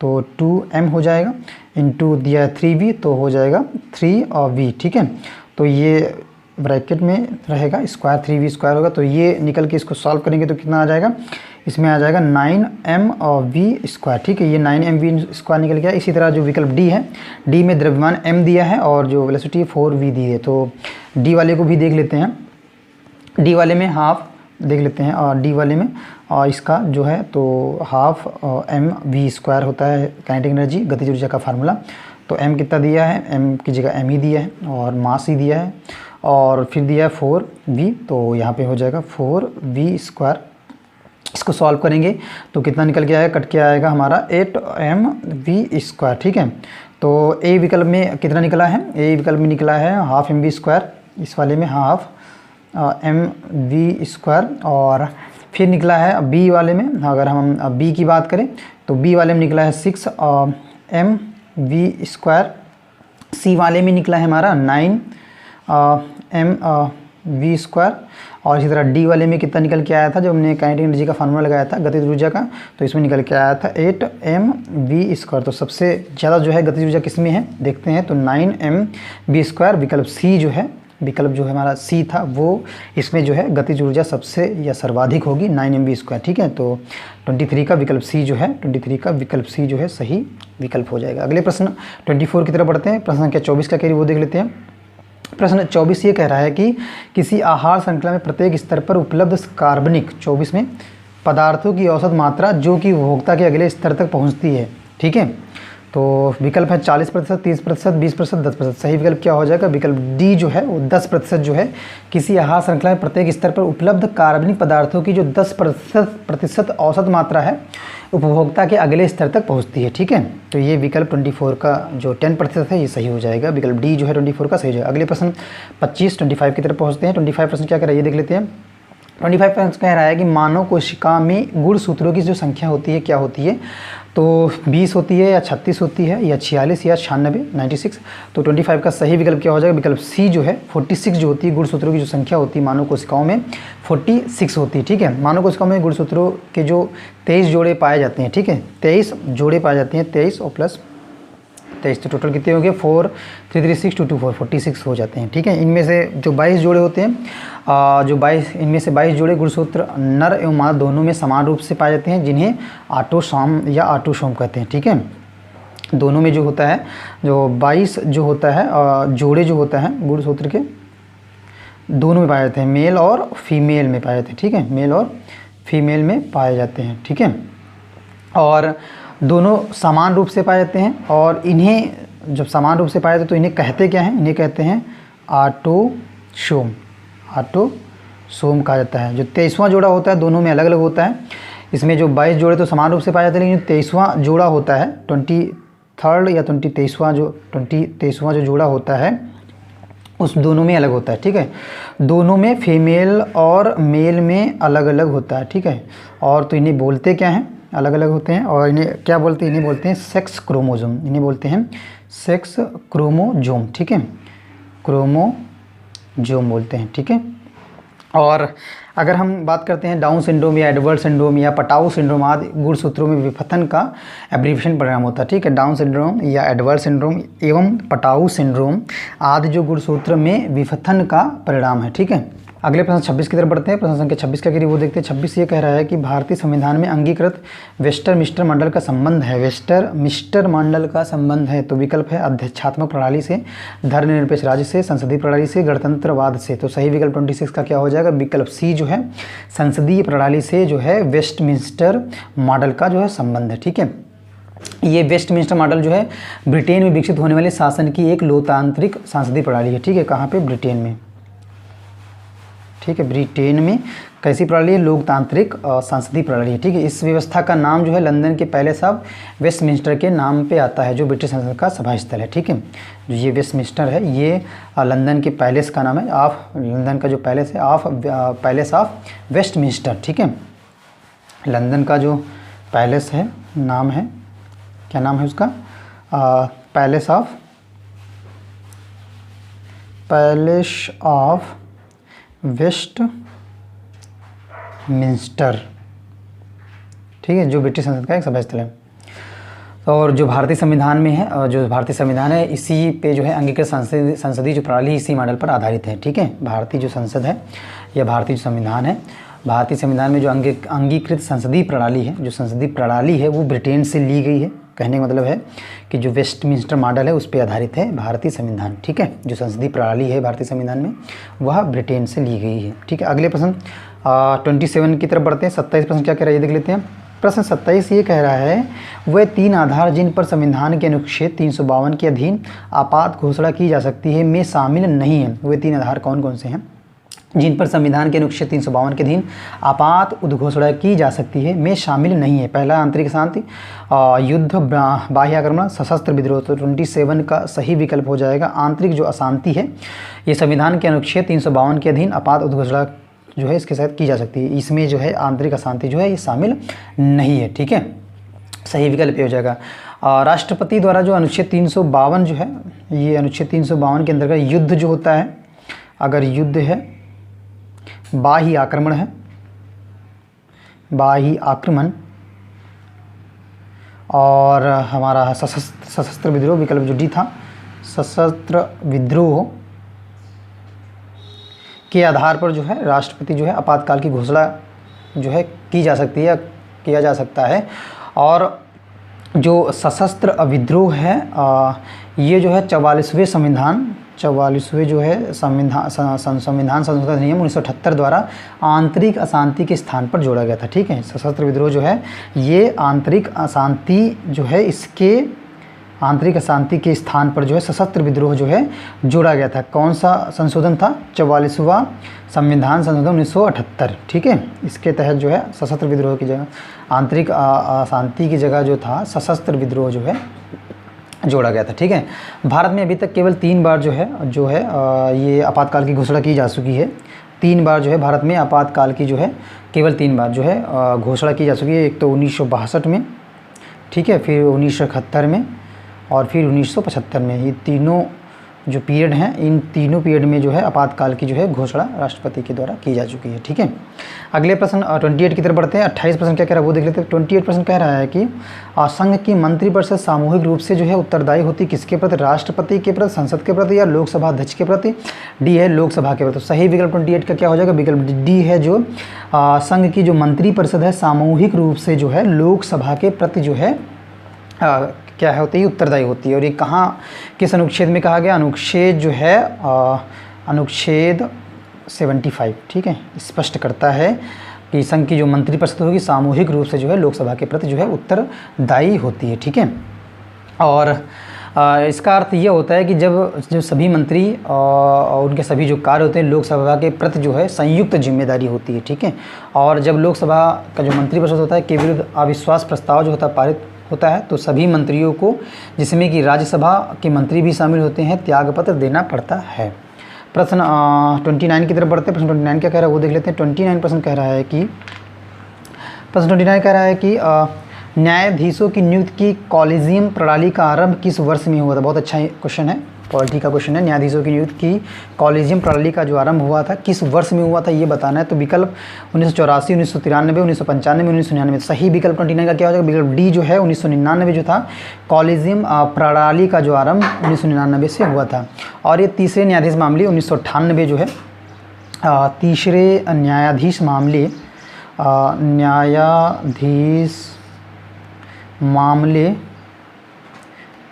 A: तो 2m हो जाएगा, इंटू दिया है 3v तो हो जाएगा 3v, ठीक है। तो ये ब्रैकेट में रहेगा स्क्वायर 3v² होगा। तो ये निकल के इसको सॉल्व करेंगे तो कितना आ जाएगा, इसमें आ जाएगा 9mv², ठीक है, ये 9mv² निकल गया। इसी तरह जो विकल्प डी है, डी में द्रव्यमान m दिया है और जो वेलोसिटी 4v दी है। तो डी वाले को भी देख लेते हैं, डी वाले में हाफ देख लेते हैं और डी वाले में इसका जो है तो हाफ mv² होता है काइनेटिक एनर्जी गतिज ऊर्जा का फार्मूला। तो m कितना दिया है, m की जगह m ही दिया है और मास ही दिया है और फिर दिया है 4v, तो यहाँ पे हो जाएगा 4v²। इसको सॉल्व करेंगे तो कितना निकल के आएगा, कट के आएगा हमारा 8mv², ठीक है। तो ए विकल्प में कितना निकला है, ए विकल्प में निकला है हाफ mv², इस वाले में हाफ mv²। और फिर निकला है बी वाले में, अगर हम बी की बात करें तो बी वाले में निकला है 6mv²। सी वाले में निकला है हमारा 9 mv²। और इसी तरह डी वाले में कितना निकल के आया था, जब हमने काइनेटिक एनर्जी का फार्मूला लगाया था गतिज ऊर्जा का, तो इसमें निकल के आया था 8 mv²। तो सबसे ज़्यादा जो है गतिज ऊर्जा किस में है देखते हैं, तो 9 mv²। विकल्प सी जो है, विकल्प जो है हमारा सी था, वो इसमें जो है गतिज ऊर्जा सबसे या सर्वाधिक होगी 9 mv²। ठीक है, तो 23 का विकल्प सी जो है, 23 का विकल्प सी जो है सही विकल्प हो जाएगा। अगले प्रश्न 24 की तरफ बढ़ते हैं। प्रश्न संख्या 24 का कह रही वो देख लेते हैं। प्रश्न 24 ये कह रहा है कि किसी आहार श्रृंखला में प्रत्येक स्तर पर उपलब्ध कार्बनिक 24 में पदार्थों की औसत मात्रा जो कि उपभोक्ता के अगले स्तर तक पहुंचती है। ठीक है, तो विकल्प है 40%, 30%, 20%, 10%। सही विकल्प क्या हो जाएगा, विकल्प डी जो है वो 10% जो है किसी आहार श्रृंखला में प्रत्येक स्तर पर उपलब्ध कार्बनिक पदार्थों की जो 10% औसत मात्रा है उपभोक्ता के अगले स्तर तक पहुंचती है। ठीक है, तो ये विकल्प 24 का जो 10% है ये सही हो जाएगा। विकल्प डी जो है 24 का सही हो जाएगा। अगले प्रश्न 25 की तरफ पहुँचते हैं। 25 प्रश्न क्या कह रहा है ये देख लेते हैं। 25 प्रश्न कह रहा है कि मानव कोशिका में गुणसूत्रों की जो संख्या होती है क्या होती है, तो 20 होती है या 36 होती है या 46 या 96, 96। तो 25 का सही विकल्प क्या हो जाएगा, विकल्प सी जो है 46 जो होती है गुणसूत्रों की जो संख्या होती है मानव कोशिकाओं में 46 होती है। ठीक है, मानव कोशिकाओं में गुणसूत्रों के जो 23 जोड़े पाए जाते हैं। ठीक है, 23 जोड़े पाए जाते हैं, 23 और प्लस 23, तो टोटल कितने हो गए 4 3 3 6 2 2 4 46 हो जाते हैं। ठीक है, इनमें से जो 22 जोड़े होते हैं, इनमें से 22 जोड़े गुणसूत्र नर एवं मादा दोनों में समान रूप से पाए जाते हैं, जिन्हें ऑटोसोम या ऑटोसोम कहते हैं। ठीक है, दोनों में जो होता है, जो 22 जो होता है जोड़े जो होता है गुणसूत्र के दोनों में पाए जाते हैं, मेल और फीमेल में पाए जाते हैं। ठीक है, मेल और फीमेल में पाए जाते हैं। ठीक है, और दोनों समान रूप से पाए जाते हैं, और इन्हें जब समान रूप से पाए जाते हैं तो इन्हें कहते क्या हैं, इन्हें कहते हैं ऑटोसोम। ऑटोसोम कहा जाता है। जो 23वां जोड़ा होता है दोनों में अलग अलग होता है। इसमें जो 22 जोड़े तो समान रूप से पाए जाते हैं, लेकिन 23वां जोड़ा होता है 23rd या 23वां जो जोड़ा होता है उस दोनों में अलग होता है। ठीक है, दोनों में फीमेल और मेल में अलग अलग होता है। ठीक है, और तो इन्हें बोलते क्या हैं, अलग अलग होते हैं, और इन्हें क्या बोलते हैं, इन्हें बोलते हैं सेक्स क्रोमोसोम। इन्हें बोलते हैं सेक्स क्रोमोसोम। ठीक है, क्रोमोसोम बोलते हैं। ठीक है, और अगर हम बात करते हैं डाउन सिंड्रोम या एडवर्ड सिंड्रोम या पटाऊ सिंड्रोम आदि गुणसूत्रों में विफथन का एब्रीविएशन परिणाम होता है। ठीक है, डाउन सिंड्रोम या एडवर्ड सिंड्रोम एवं पटाऊ सिंड्रोम आदि जो गुणसूत्र में विफथन का परिणाम है। ठीक है, अगले प्रश्न 26 की तरफ बढ़ते हैं। प्रश्न संख्या 26 का वो देखते हैं। 26 ये कह रहा है कि भारतीय संविधान में अंगीकृत वेस्टरमिस्टर मॉडल का संबंध है। वेस्टरमिस्टर मॉडल का संबंध है, तो विकल्प है अध्यक्षात्मक प्रणाली से, धर्मनिरपेक्ष राज्य से, संसदीय प्रणाली से, गणतंत्रवाद से। तो सही विकल्प 26 का क्या हो जाएगा, विकल्प सी जो है संसदीय प्रणाली से जो है वेस्टमिंस्टर मॉडल का जो है संबंध है। ठीक है, ये वेस्टमिंस्टर मॉडल जो है ब्रिटेन में विकसित होने वाले शासन की एक लोकतांत्रिक संसदीय प्रणाली है। ठीक है, कहाँ पे, ब्रिटेन में। ठीक है, ब्रिटेन में कैसी प्रणाली है, लोकतांत्रिक संसदीय प्रणाली है। ठीक है, इस व्यवस्था का नाम जो है लंदन के पहले साहब वेस्टमिंस्टर के नाम पे आता है, जो ब्रिटिश संसद का सभा स्थल है। ठीक है, जो ये वेस्टमिंस्टर है ये लंदन के पैलेस का नाम है, ऑफ लंदन का जो पैलेस है पैलेस ऑफ वेस्टमिंस्टर। ठीक है, लंदन का जो पैलेस है नाम है, क्या नाम है उसका, पैलेस ऑफ वेस्टमिंस्टर। ठीक है, जो ब्रिटिश संसद का एक सभा स्थल है। और जो भारतीय संविधान में है, और जो भारतीय संविधान है इसी पे जो है अंगीकृत संसदीय जो प्रणाली इसी मॉडल पर आधारित है। ठीक है, भारतीय जो संसद है या भारतीय जो संविधान है, भारतीय संविधान में जो अंगीकृत संसदीय प्रणाली है, जो संसदीय प्रणाली है वो ब्रिटेन से ली गई है। कहने का मतलब है कि जो वेस्टमिंस्टर मॉडल है उस पर आधारित है भारतीय संविधान। ठीक है, जो संसदीय प्रणाली है भारतीय संविधान में वह ब्रिटेन से ली गई है। ठीक है, अगले प्रश्न 27 की तरफ बढ़ते हैं। 27 प्रश्न क्या कह रहा है ये देख लेते हैं। प्रश्न 27 ये कह रहा है, वे 3 आधार जिन पर संविधान के अनुच्छेद 352 के अधीन आपात घोषणा की जा सकती है में शामिल नहीं है। वे 3 आधार कौन कौन से हैं जिन पर संविधान के अनुच्छेद 352 के अधीन आपात उद्घोषणा की जा सकती है में शामिल नहीं है। पहला आंतरिक शांति, युद्ध, बाह्य आक्रमण, सशस्त्र विद्रोह। तो 27 का सही विकल्प हो जाएगा आंतरिक जो अशांति है, ये संविधान के अनुच्छेद 352 के अधीन आपात उद्घोषणा जो है इसके साथ की जा सकती है। इसमें जो है आंतरिक अशांति जो है ये शामिल नहीं है। ठीक है, सही विकल्प ये हो जाएगा। राष्ट्रपति द्वारा जो अनुच्छेद 352 जो है, ये अनुच्छेद 352 के अंतर्गत युद्ध जो होता है, अगर युद्ध है, बाह्य आक्रमण है, बाह्य आक्रमण और हमारा सशस्त्र विद्रोह, विकल्प जो डी था, सशस्त्र विद्रोह के आधार पर जो है राष्ट्रपति जो है आपातकाल की घोषणा जो है की जा सकती है, किया जा सकता है। और जो सशस्त्र विद्रोह है ये जो है 44वें जो है संविधान संशोधन अधिनियम 1978 द्वारा आंतरिक अशांति के स्थान पर जोड़ा गया था। ठीक है, सशस्त्र विद्रोह जो है ये आंतरिक अशांति जो है, इसके आंतरिक अशांति के स्थान पर जो है सशस्त्र विद्रोह जो है जोड़ा गया था। कौन सा संशोधन था? 44वां संविधान संशोधन 1978। ठीक है, इसके तहत जो है सशस्त्र विद्रोह की जगह, आंतरिक अशांति की जगह जो था सशस्त्र विद्रोह जो है जोड़ा गया था। ठीक है, भारत में अभी तक केवल 3 बार जो है ये आपातकाल की घोषणा की जा चुकी है। 3 बार जो है भारत में आपातकाल की जो है केवल 3 बार जो है घोषणा की जा चुकी है। एक तो 1962 में, ठीक है, फिर 1971 में और फिर 1975 में। ये तीनों जो पीरियड हैं, इन तीनों पीरियड में जो है आपातकाल की जो है घोषणा राष्ट्रपति के द्वारा की जा चुकी है। ठीक है, अगले प्रश्न 28 की तरफ बढ़ते हैं। 28 प्रश्न क्या कह रहा है वो देख लेते हैं। 28 प्रश्न कह रहा है कि संघ की मंत्रिपरिषद सामूहिक रूप से जो है उत्तरदायी होती किसके प्रति? राष्ट्रपति के प्रति, संसद के प्रति या लोकसभा अध्यक्ष के प्रति? डी है लोकसभा के प्रति। तो सही विकल्प 28 का क्या हो जाएगा? विकल्प डी है, जो संघ की जो मंत्रिपरिषद है सामूहिक रूप से जो है लोकसभा के प्रति जो है क्या है होती है? उत्तरदायी होती है। और ये कहाँ किस अनुच्छेद में कहा गया? अनुच्छेद जो है अनुच्छेद 75। ठीक है, स्पष्ट करता है कि संघ की जो मंत्रिपरिषद होगी सामूहिक रूप से जो है लोकसभा के प्रति जो है उत्तरदायी होती है। ठीक है, और इसका अर्थ ये होता है कि जब सभी मंत्री और उनके सभी जो कार्य होते हैं लोकसभा के प्रति जो है संयुक्त जिम्मेदारी होती है। ठीक है, और जब लोकसभा का जो मंत्रिपरिषद होता है के विरुद्ध अविश्वास प्रस्ताव जो होता है पारित होता है, तो सभी मंत्रियों को, जिसमें कि राज्यसभा के मंत्री भी शामिल होते हैं, त्यागपत्र देना पड़ता है। प्रश्न 29 की तरफ बढ़ते हैं। प्रश्न 29 क्या कह रहा है वो देख लेते हैं। 29 प्रश्न कह रहा है कि न्यायाधीशों की नियुक्ति की कॉलेजियम प्रणाली का आरंभ किस वर्ष में हुआ था? बहुत अच्छा क्वेश्चन है, पॉलिटी का क्वेश्चन है। न्यायाधीशों की नियुक्ति की कॉलेजियम प्रणाली का जो आरंभ हुआ था किस वर्ष में हुआ था ये बताना है। तो विकल्प 1984, 1993, 1995, 1999। सही विकल्प 29 का क्या हो जाएगा? विकल्प डी जो है 1999 जो था कॉलेजियम प्रणाली का जो आरंभ 1999 से हुआ था। और ये तीसरे न्यायाधीश मामले 1998 जो है तीसरे न्यायाधीश मामले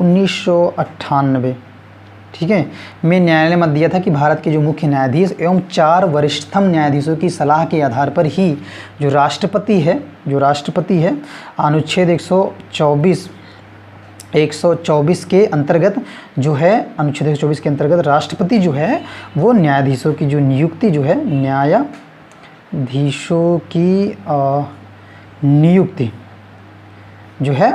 A: 1998, ठीक है, में न्यायालय ने मत दिया था कि भारत के जो मुख्य न्यायाधीश एवं 4 वरिष्ठतम न्यायाधीशों की सलाह के आधार पर ही जो राष्ट्रपति है अनुच्छेद 124 के अंतर्गत जो है, अनुच्छेद 124 के अंतर्गत राष्ट्रपति जो है वो न्यायाधीशों की जो नियुक्ति जो है, न्यायाधीशों की नियुक्ति जो है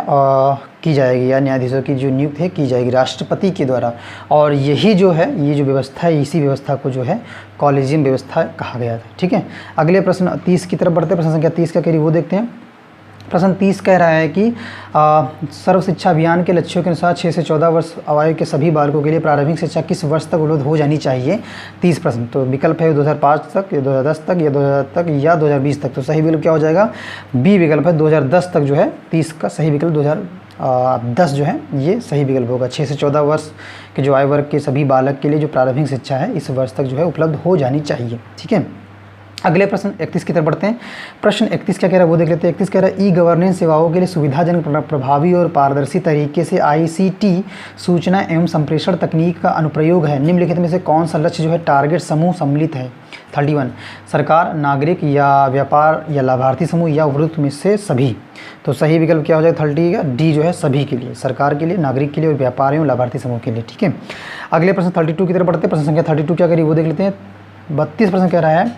A: की जाएगी, या न्यायाधीशों की जो नियुक्ति है की जाएगी राष्ट्रपति के द्वारा। और यही जो है, ये जो व्यवस्था है, इसी व्यवस्था को जो है कॉलेजियम व्यवस्था कहा गया था। ठीक है, अगले प्रश्न 30 की तरफ बढ़ते हैं। प्रश्न संख्या 30 क्या कह रही है वो देखते हैं। प्रश्न 30 कह रहा है कि सर्व शिक्षा अभियान के लक्ष्यों के अनुसार 6 से 14 वर्ष आयु के सभी बालकों के लिए प्रारंभिक शिक्षा किस वर्ष तक उपलब्ध हो जानी चाहिए? 30 प्रश्न। तो विकल्प है 2005 तक, या 2010 तक, या 2000 तक, या 2020 तक। तो सही विकल्प क्या हो जाएगा? बी विकल्प है 2010 तक जो है। 30 का सही विकल्प 2010 जो है ये सही विकल्प होगा। 6 से 14 वर्ष के जो आयु वर्ग के सभी बालक के लिए जो प्रारंभिक शिक्षा है इस वर्ष तक जो है उपलब्ध हो जानी चाहिए। ठीक है, अगले प्रश्न 31 की तरफ बढ़ते हैं। प्रश्न 31 क्या कह रहा है वो देख लेते हैं। 31 कह रहा है ई गवर्नेंस सेवाओं के लिए सुविधाजनक, प्रभावी और पारदर्शी तरीके से ICT सूचना एवं संप्रेषण तकनीक का अनुप्रयोग है। निम्नलिखित में से कौन सा लक्ष्य जो है टारगेट समूह सम्मिलित है? 31 सरकार, नागरिक या व्यापार या लाभार्थी समूह या उपरोक्त में से सभी। तो सही विकल्प क्या हो जाएगा? 30 का डी जो है सभी के लिए, सरकार के लिए, नागरिक के लिए और व्यापार एवं लाभार्थी समूह के लिए। ठीक है, अगले प्रश्न 32 की तरफ बढ़ते हैं। प्रश्न संख्या 32 क्या करिए वो देख लेते हैं। 32 प्रश्न कह रहा है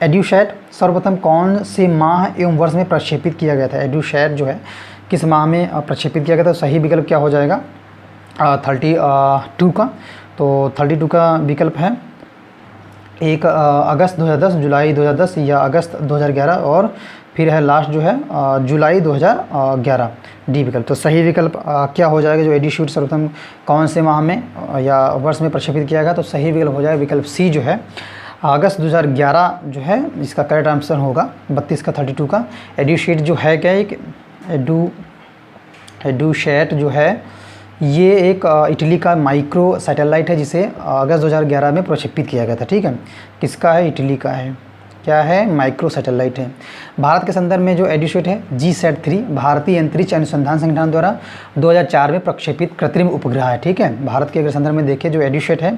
A: एड्यूसैट सर्वप्रथम कौन से माह एवं वर्ष में प्रक्षेपित किया गया था? एड्यूसैट जो है किस माह में प्रक्षेपित किया गया था? सही विकल्प क्या हो जाएगा? 32 का। तो 32 का विकल्प है 1 अगस्त 2010, जुलाई 2010, या अगस्त 2011 और फिर है लास्ट जो है जुलाई 2011, डी विकल्प। तो सही विकल्प क्या हो जाएगा, जो एडिशूट सर्वप्रथम कौन से माह में या वर्ष में प्रक्षेपित किया गया, तो सही विकल्प हो जाएगा विकल्प सी जो है अगस्त 2011 जो है इसका करेक्ट आंसर होगा 32 का 32 का। एड्यूशेट जो है क्या, एक एड्यूशेट जो है ये एक इटली का माइक्रो सैटेलाइट है जिसे अगस्त 2011 में प्रक्षेपित किया गया था। ठीक है, किसका है, इटली का है, क्या है, माइक्रो सैटेलाइट है। भारत के संदर्भ में जो एड्यूशेट है GSAT-3 भारतीय अंतरिक्ष अनुसंधान संगठन द्वारा 2004 में प्रक्षेपित कृत्रिम उपग्रह है। ठीक है, भारत के अगर संदर्भ में देखें जो एड्यूशेट है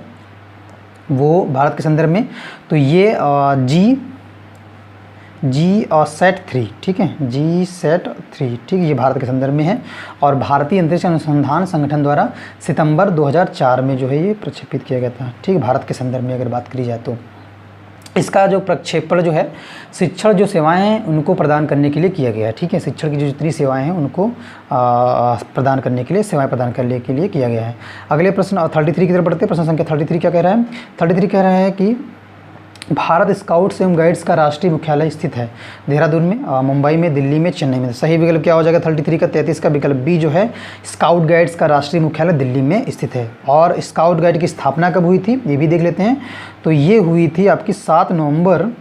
A: वो भारत के संदर्भ में, तो ये GSAT-3, ठीक है, GSAT-3, ठीक है, ये भारत के संदर्भ में है और भारतीय अंतरिक्ष अनुसंधान संगठन द्वारा सितंबर 2004 में जो है ये प्रक्षेपित किया गया था। ठीक है, भारत के संदर्भ में अगर बात करी जाए तो इसका जो प्रक्षेपण जो है शिक्षण जो सेवाएं हैं उनको प्रदान करने के लिए किया गया है। ठीक है, शिक्षण की जो जितनी सेवाएं हैं उनको प्रदान करने के लिए, सेवाएं प्रदान करने के लिए किया गया है। अगले प्रश्न 33 की तरफ बढ़ते हैं। प्रश्न संख्या 33 क्या कह रहा है, 33 कह रहा है कि भारत स्काउट्स एवं गाइड्स का राष्ट्रीय मुख्यालय स्थित है देहरादून में, मुंबई में, दिल्ली में, चेन्नई में। तो सही विकल्प क्या हो जाएगा 33 का 33 का विकल्प बी जो है स्काउट गाइड्स का राष्ट्रीय मुख्यालय दिल्ली में स्थित है। और स्काउट गाइड की स्थापना कब हुई थी ये भी देख लेते हैं। तो ये हुई थी आपकी 7 नवंबर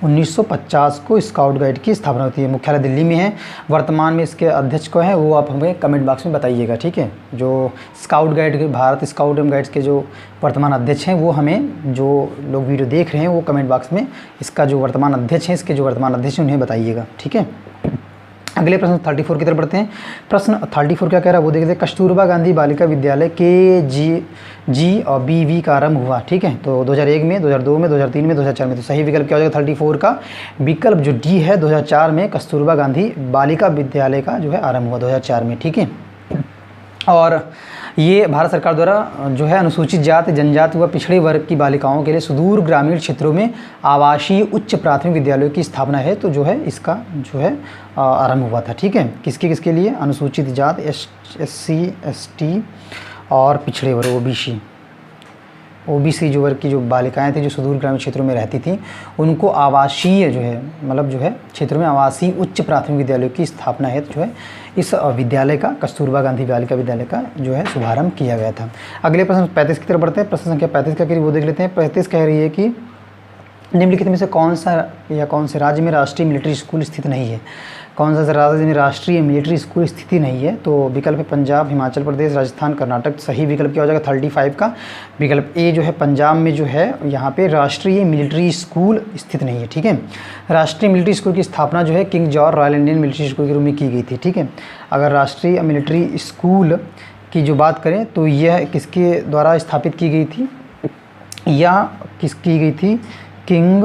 A: 1950 को स्काउट गाइड की स्थापना होती है। मुख्यालय दिल्ली में है। वर्तमान में इसके अध्यक्ष को है वो आप हमें कमेंट बॉक्स में बताइएगा। ठीक है, जो स्काउट गाइड के, भारत स्काउट एवं गाइड्स के जो वर्तमान अध्यक्ष हैं वो हमें, जो लोग वीडियो देख रहे हैं वो कमेंट बॉक्स में इसका जो वर्तमान अध्यक्ष है, इसके जो वर्तमान अध्यक्ष हैं उन्हें बताइएगा। ठीक है, अगले प्रश्न 34 की तरफ बढ़ते हैं। प्रश्न 34 क्या कह रहा है वो देखते हैं। कस्तूरबा गांधी बालिका विद्यालय KG और BV का आरंभ हुआ। ठीक है, तो 2001 में, 2002 में, 2003 में, 2004 में। तो सही विकल्प क्या हो जाएगा 34 का विकल्प जो डी है 2004 में कस्तूरबा गांधी बालिका विद्यालय का जो है आरंभ हुआ 2004 में। ठीक है, और ये भारत सरकार द्वारा जो है अनुसूचित जाति, जनजाति व पिछड़े वर्ग की बालिकाओं के लिए सुदूर ग्रामीण क्षेत्रों में आवासीय उच्च प्राथमिक विद्यालयों की स्थापना है। तो जो है इसका जो है आरंभ हुआ था। ठीक है, किसके लिए, अनुसूचित जाति, SC ST और पिछड़े वर्ग OBC जो वर्ग की जो बालिकाएं थी जो सुदूर ग्रामीण क्षेत्रों में रहती थी उनको आवासीय जो है, मतलब जो है क्षेत्रों में आवासीय उच्च प्राथमिक विद्यालयों की स्थापना है। तो जो है इस विद्यालय का, कस्तूरबा गांधी बालिका विद्यालय का जो है शुभारंभ किया गया था। अगले प्रश्न 35 की तरफ बढ़ते हैं। प्रश्न संख्या 35 का वो देख लेते हैं। 35 कह रही है कि निम्नलिखित में से कौन से राज्य में राष्ट्रीय मिलिट्री स्कूल स्थित नहीं है। कौन सा राज्य में राष्ट्रीय मिलिट्री स्कूल स्थिति नहीं है, तो विकल्प है पंजाब, हिमाचल प्रदेश, राजस्थान, कर्नाटक। सही विकल्प क्या हो जाएगा 35 का विकल्प ए जो है पंजाब में जो है यहाँ पे राष्ट्रीय मिलिट्री स्कूल स्थित नहीं है। ठीक है, राष्ट्रीय मिलिट्री स्कूल की स्थापना जो है king George royal Indian military school के रूप में की गई थी। ठीक है, अगर राष्ट्रीय मिलिट्री स्कूल की जो बात करें तो यह किसके द्वारा स्थापित की गई थी, या किसकी गई थी, किंग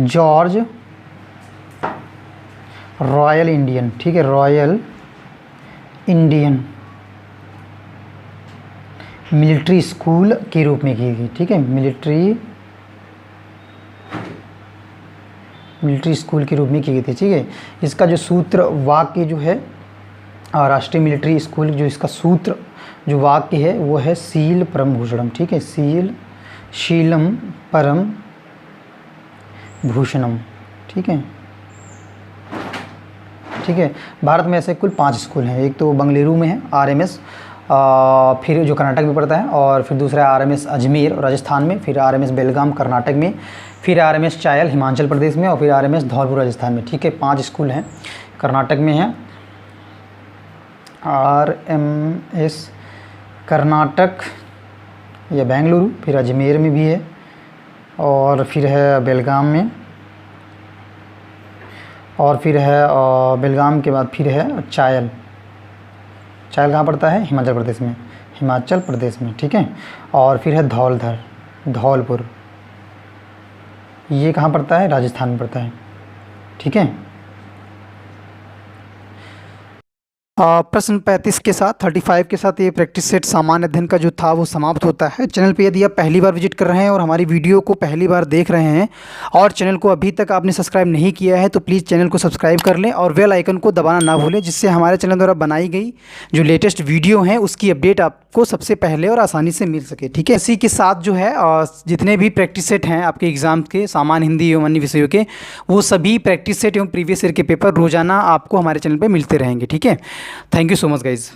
A: जॉर्ज रॉयल इंडियन, ठीक है, रॉयल इंडियन मिलिट्री स्कूल के रूप में की गई। ठीक है, मिलिट्री स्कूल के रूप में की गई थी। ठीक है, इसका जो सूत्र वाक्य जो है राष्ट्रीय मिलिट्री स्कूल जो इसका सूत्र जो वाक्य है वो है शील परम भूषणम। ठीक है, शीलम परम भूषणम। ठीक है, भारत में ऐसे कुल 5 स्कूल हैं। एक तो बंगलुरु में है RMS, फिर जो कर्नाटक में पड़ता है, और फिर दूसरा RMS अजमेर राजस्थान में, फिर RMS बेलगाम कर्नाटक में, फिर RMS चायल हिमाचल प्रदेश में, और फिर RMS धौलपुर राजस्थान में। ठीक है, 5 स्कूल हैं। कर्नाटक में है RMS कर्नाटक या बेंगलुरु, फिर अजमेर में भी है, और फिर है बेलगाम में, और फिर है बेलगाम के बाद फिर है चायल कहाँ पड़ता है, हिमाचल प्रदेश में। ठीक है, और फिर है धौलपुर, ये कहाँ पड़ता है, राजस्थान में पड़ता है। ठीक है, प्रश्न 35 के साथ 35 के साथ ये प्रैक्टिस सेट सामान्य अध्ययन का जो था वो समाप्त होता है। चैनल पे यदि आप पहली बार विजिट कर रहे हैं और हमारी वीडियो को पहली बार देख रहे हैं और चैनल को अभी तक आपने सब्सक्राइब नहीं किया है तो प्लीज़ चैनल को सब्सक्राइब कर लें और बेल आइकन को दबाना ना भूलें, जिससे हमारे चैनल द्वारा बनाई गई जो लेटेस्ट वीडियो हैं उसकी अपडेट आपको सबसे पहले और आसानी से मिल सके। ठीक है, इसी के साथ जो है जितने भी प्रैक्टिस सेट हैं आपके एग्ज़ाम के सामान्य हिंदी एवं अन्य विषयों के, वो सभी प्रैक्टिस सेट एवं प्रीवियस ईयर के पेपर रोजाना आपको हमारे चैनल पर मिलते रहेंगे। ठीक है, thank you so much guys.